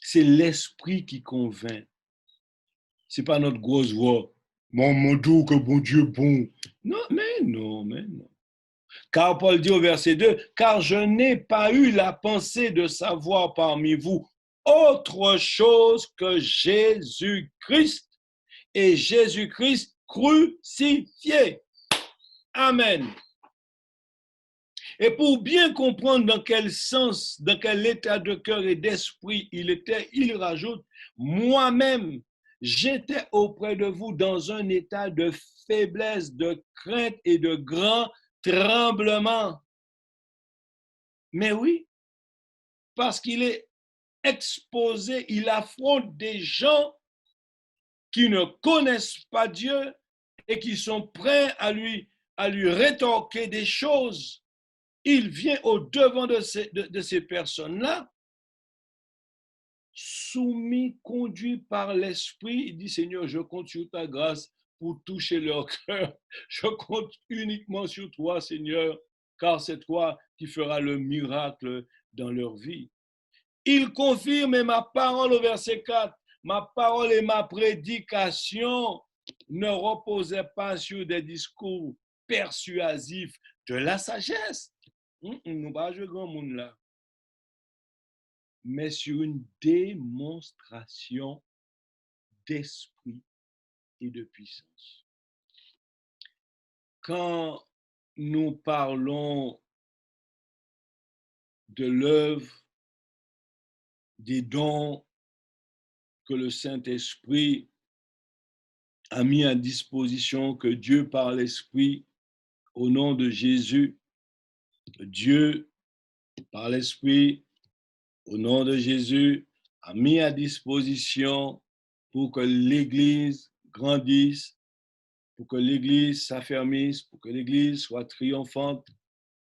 C'est l'esprit qui convainc. Ce n'est pas notre grosse voix. Mon Dieu, que bon Dieu bon. Non. Car Paul dit au verset 2, « Car je n'ai pas eu la pensée de savoir parmi vous autre chose que Jésus-Christ et Jésus-Christ crucifié. » Amen. Et pour bien comprendre dans quel sens, dans quel état de cœur et d'esprit il était, il rajoute, « Moi-même, j'étais auprès de vous dans un état de faiblesse, de crainte et de grand tremblement. » Mais oui, parce qu'il est exposé, il affronte des gens qui ne connaissent pas Dieu et qui sont prêts à lui rétorquer des choses. Il vient au-devant de ces personnes-là, soumis, conduit par l'Esprit. Il dit, Seigneur, je compte sur ta grâce pour toucher leur cœur. Je compte uniquement sur toi, Seigneur, car c'est toi qui feras le miracle dans leur vie. Il confirme ma parole au verset 4. ma parole et ma prédication ne reposaient pas sur des discours persuasifs de la sagesse. Nous pas jouer grand monde là. Mais sur une démonstration d'esprit et de puissance. Quand nous parlons de l'œuvre, des dons que le Saint-Esprit a mis à disposition, que Dieu par l'Esprit, au nom de Jésus, Dieu par l'Esprit, au nom de Jésus, a mis à disposition pour que l'Église grandisse, pour que l'Église s'affermisse, pour que l'Église soit triomphante,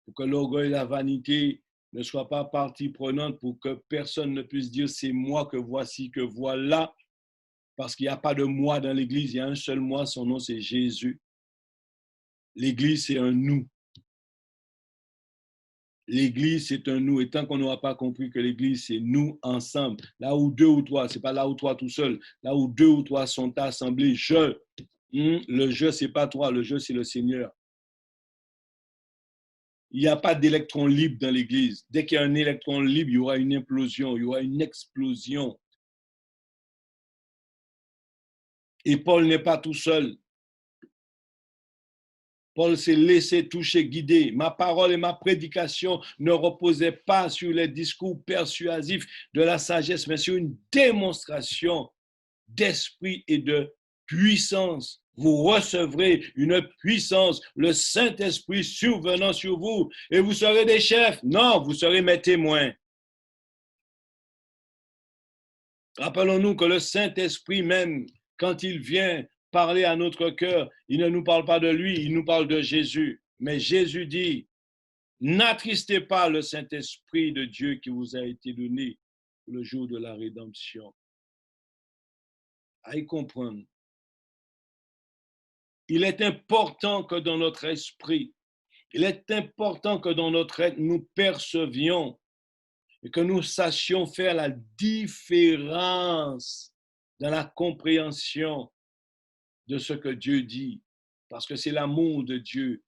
pour que l'orgueil et la vanité ne soient pas partie prenante, pour que personne ne puisse dire c'est moi que voici, que voilà, parce qu'il n'y a pas de moi dans l'Église, il y a un seul moi, son nom c'est Jésus. L'Église c'est un nous. L'Église, c'est un nous. Et tant qu'on n'aura pas compris que l'Église, c'est nous ensemble, là où deux ou trois, ce n'est pas là où toi tout seul, là où deux ou trois sont assemblés, le je, ce n'est pas toi, le je, c'est le Seigneur. Il n'y a pas d'électron libre dans l'Église. Dès qu'il y a un électron libre, il y aura une implosion, il y aura une explosion. Et Paul n'est pas tout seul. Paul s'est laissé toucher, guider. Ma parole et ma prédication ne reposaient pas sur les discours persuasifs de la sagesse, mais sur une démonstration d'esprit et de puissance. Vous recevrez une puissance, le Saint-Esprit survenant sur vous, et vous serez des chefs. Non, vous serez mes témoins. Rappelons-nous que le Saint-Esprit même, quand il vient parler à notre cœur, il ne nous parle pas de lui, il nous parle de Jésus. Mais Jésus dit, n'attristez pas le Saint-Esprit de Dieu qui vous a été donné le jour de la rédemption. À y comprendre. Il est important que dans notre esprit, il est important que dans notre être, nous percevions et que nous sachions faire la différence dans la compréhension de ce que Dieu dit, parce que c'est l'amour de Dieu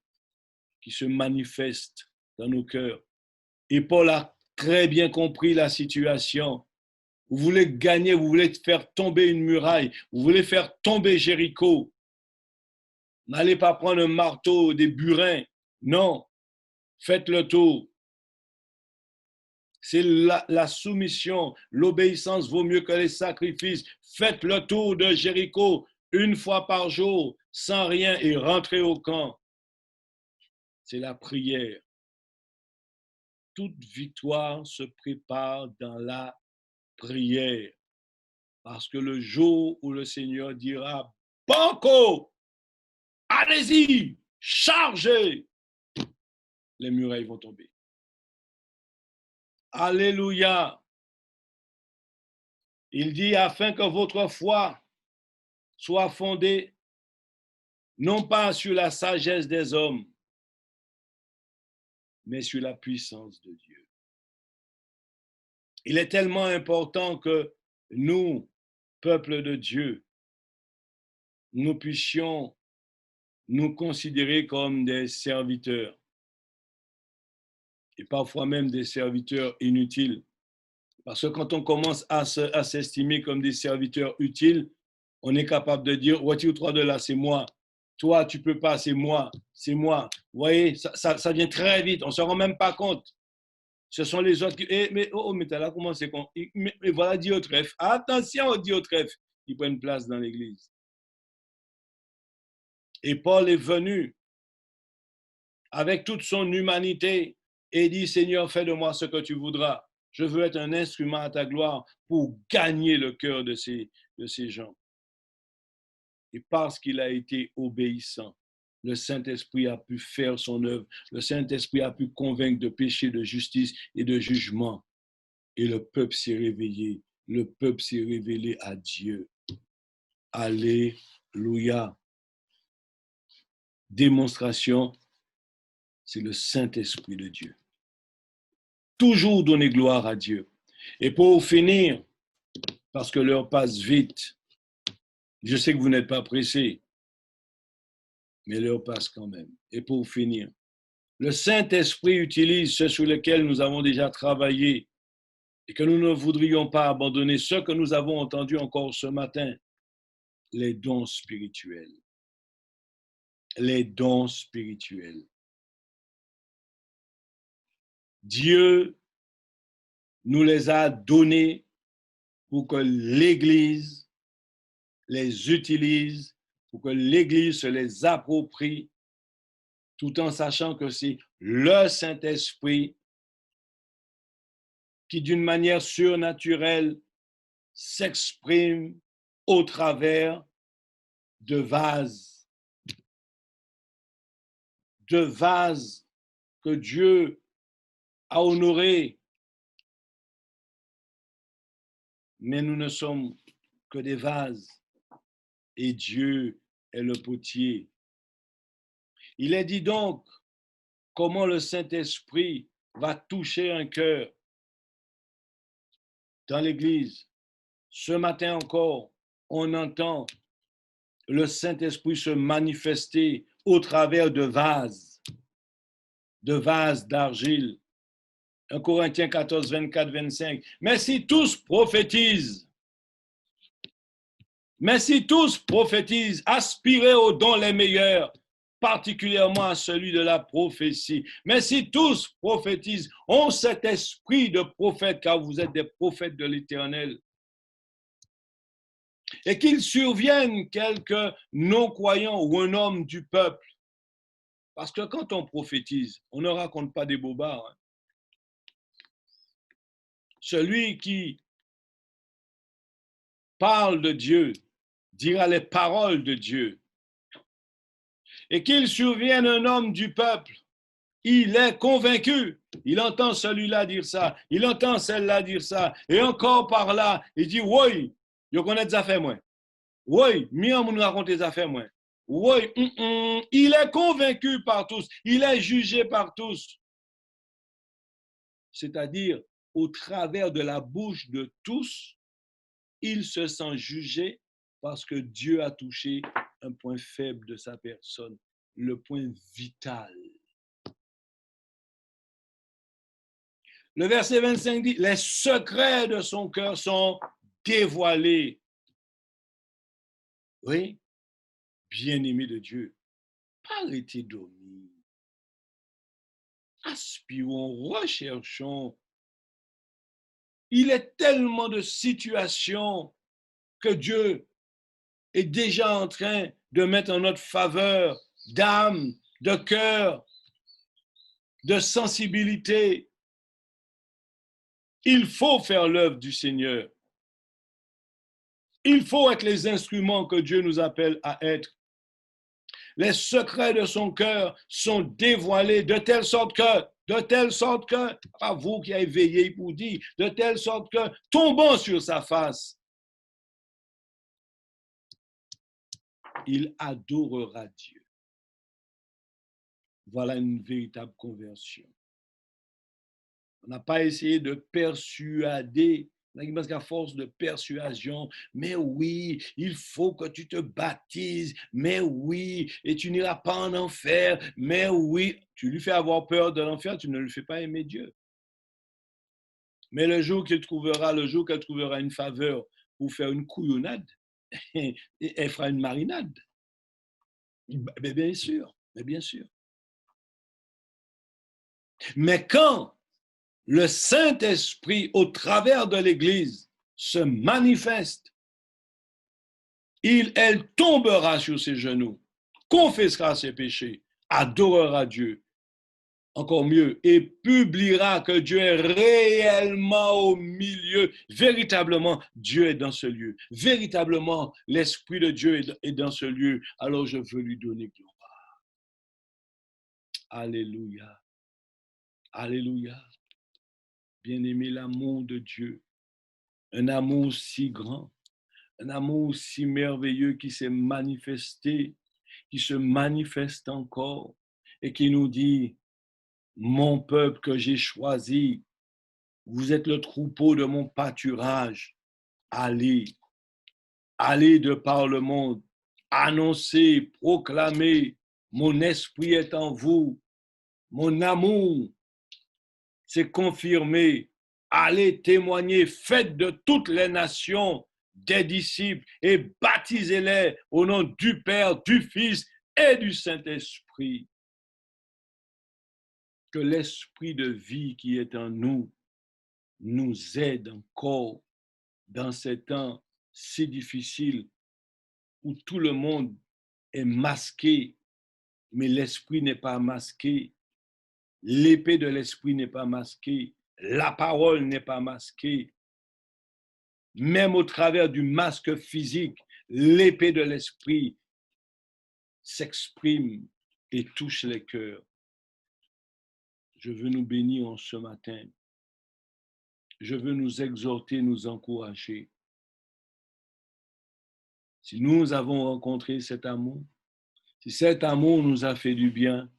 qui se manifeste dans nos cœurs. Et Paul a très bien compris la situation. Vous voulez gagner, vous voulez faire tomber une muraille, vous voulez faire tomber Jéricho. N'allez pas prendre un marteau, des burins. Non, faites le tour. C'est la soumission, l'obéissance vaut mieux que les sacrifices. Faites le tour de Jéricho une fois par jour, sans rien, et rentrez au camp. C'est la prière. Toute victoire se prépare dans la prière. Parce que le jour où le Seigneur dira « Banco, allez-y, chargez !» les murailles vont tomber. Alléluia. Il dit afin que votre foi soit fondée non pas sur la sagesse des hommes, mais sur la puissance de Dieu. Il est tellement important que nous, peuple de Dieu, nous puissions nous considérer comme des serviteurs et parfois même des serviteurs inutiles. Parce que quand on commence à s'estimer comme des serviteurs utiles, on est capable de dire, retire-toi de là, c'est moi. Toi, tu ne peux pas, c'est moi, c'est moi. Vous voyez, ça vient très vite, on ne se rend même pas compte. Ce sont les autres qui, mais tu as là commencé, mais voilà Diotrephe. Attention au Diotrephe, ils prennent place dans l'église. Et Paul est venu avec toute son humanité et dit, Seigneur, fais de moi ce que tu voudras. Je veux être un instrument à ta gloire pour gagner le cœur de ces gens. Et parce qu'il a été obéissant, le Saint-Esprit a pu faire son œuvre. Le Saint-Esprit a pu convaincre de péché, de justice et de jugement. Et le peuple s'est réveillé. Le peuple s'est révélé à Dieu. Alléluia. Démonstration, c'est le Saint-Esprit de Dieu. Toujours donner gloire à Dieu. Et pour finir, parce que l'heure passe vite. Je sais que vous n'êtes pas pressés, mais l'heure passe quand même. Et pour finir, le Saint-Esprit utilise ce sur lequel nous avons déjà travaillé et que nous ne voudrions pas abandonner, ce que nous avons entendu encore ce matin, les dons spirituels. Les dons spirituels. Dieu nous les a donnés pour que l'Église les utilise, pour que l'Église se les approprie, tout en sachant que c'est le Saint-Esprit qui, d'une manière surnaturelle, s'exprime au travers de vases que Dieu a honorés. Mais nous ne sommes que des vases et Dieu est le potier. Il est dit donc comment le Saint-Esprit va toucher un cœur dans l'Église. Ce matin encore, on entend le Saint-Esprit se manifester au travers de vases d'argile. 1 Corinthiens 14, 24, 25. Mais si tous prophétisent, aspirez aux dons les meilleurs, particulièrement à celui de la prophétie. Mais si tous prophétisent, ont cet esprit de prophète, car vous êtes des prophètes de l'Éternel. Et qu'il survienne quelques non-croyants ou un homme du peuple. Parce que quand on prophétise, on ne raconte pas des bobards. Hein. Celui qui parle de Dieu dira les paroles de Dieu. Et qu'il survienne un homme du peuple, il est convaincu. Il entend celui-là dire ça, il entend celle-là dire ça, et encore par là, il dit, oui, je connais des affaires, moi. Oui, mieux nous raconter des affaires, moi. Oui, il est convaincu par tous, il est jugé par tous. C'est-à-dire, au travers de la bouche de tous, il se sent jugé parce que Dieu a touché un point faible de sa personne, le point vital. Le verset 25 dit, les secrets de son cœur sont dévoilés. Oui, bien-aimé de Dieu, arrêtez de dormir. Aspirons, recherchons. Il est tellement de situations que Dieu est déjà en train de mettre en notre faveur d'âme, de cœur, de sensibilité. Il faut faire l'œuvre du Seigneur. Il faut être les instruments que Dieu nous appelle à être. Les secrets de son cœur sont dévoilés de telle sorte que, à vous qui avez veillé pour dire, de telle sorte que, tombant sur sa face, il adorera Dieu. Voilà une véritable conversion. On n'a pas essayé de persuader, parce qu'à force de persuasion, mais oui, il faut que tu te baptises, mais oui, et tu n'iras pas en enfer, mais oui, tu lui fais avoir peur de l'enfer, tu ne lui fais pas aimer Dieu. Mais le jour qu'elle trouvera une faveur pour faire une couillonnade, elle fera une marinade. Mais bien sûr, mais bien sûr. Mais quand le Saint-Esprit, au travers de l'Église, se manifeste, elle tombera sur ses genoux, confessera ses péchés, adorera Dieu, encore mieux, et publiera que Dieu est réellement au milieu. Véritablement, Dieu est dans ce lieu. Véritablement, l'Esprit de Dieu est dans ce lieu. Alors, je veux lui donner gloire. Alléluia. Alléluia. Bien-aimé, l'amour de Dieu, un amour si grand, un amour si merveilleux qui s'est manifesté, qui se manifeste encore et qui nous dit, mon peuple que j'ai choisi, vous êtes le troupeau de mon pâturage, allez, allez de par le monde, annoncez, proclamez, mon esprit est en vous, mon amour s'est confirmé, allez témoigner, faites de toutes les nations des disciples et baptisez-les au nom du Père, du Fils et du Saint-Esprit. Que l'esprit de vie qui est en nous nous aide encore dans ces temps si difficiles où tout le monde est masqué, mais l'esprit n'est pas masqué. L'épée de l'esprit n'est pas masquée. La parole n'est pas masquée. Même au travers du masque physique, l'épée de l'esprit s'exprime et touche les cœurs. Je veux nous bénir en ce matin. Je veux nous exhorter, nous encourager. Si nous avons rencontré cet amour, si cet amour nous a fait du bien,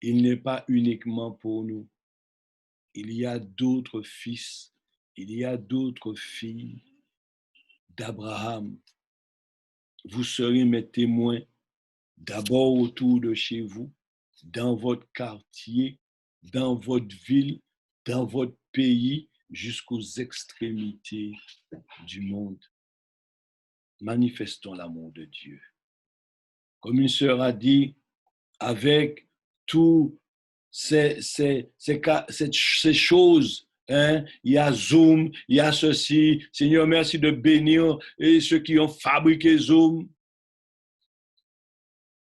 il n'est pas uniquement pour nous. Il y a d'autres fils, il y a d'autres filles d'Abraham. Vous serez mes témoins d'abord autour de chez vous, dans votre quartier, dans votre ville, dans votre pays, jusqu'aux extrémités du monde. Manifestons l'amour de Dieu. Comme une sœur a dit, avec tous ces choses, hein, il y a Zoom, il y a ceci. Seigneur, merci de bénir et ceux qui ont fabriqué Zoom.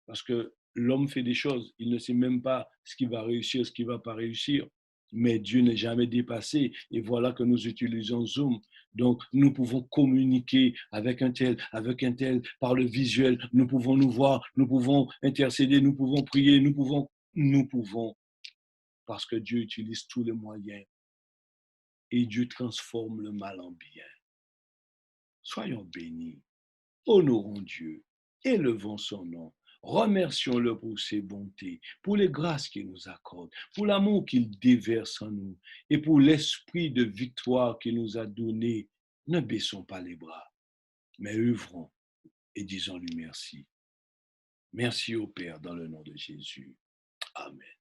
Parce que l'homme fait des choses, il ne sait même pas ce qui va réussir, ce qui ne va pas réussir. Mais Dieu n'est jamais dépassé. Et voilà que nous utilisons Zoom. Donc, nous pouvons communiquer avec un tel, par le visuel. Nous pouvons nous voir, nous pouvons intercéder, nous pouvons prier, nous pouvons. Parce que Dieu utilise tous les moyens. Et Dieu transforme le mal en bien. Soyons bénis. Honorons Dieu. Élevons son nom. Remercions-le pour ses bontés, pour les grâces qu'il nous accorde, pour l'amour qu'il déverse en nous et pour l'esprit de victoire qu'il nous a donné. Ne baissons pas les bras, mais œuvrons et disons-lui merci. Merci au Père dans le nom de Jésus. Amen.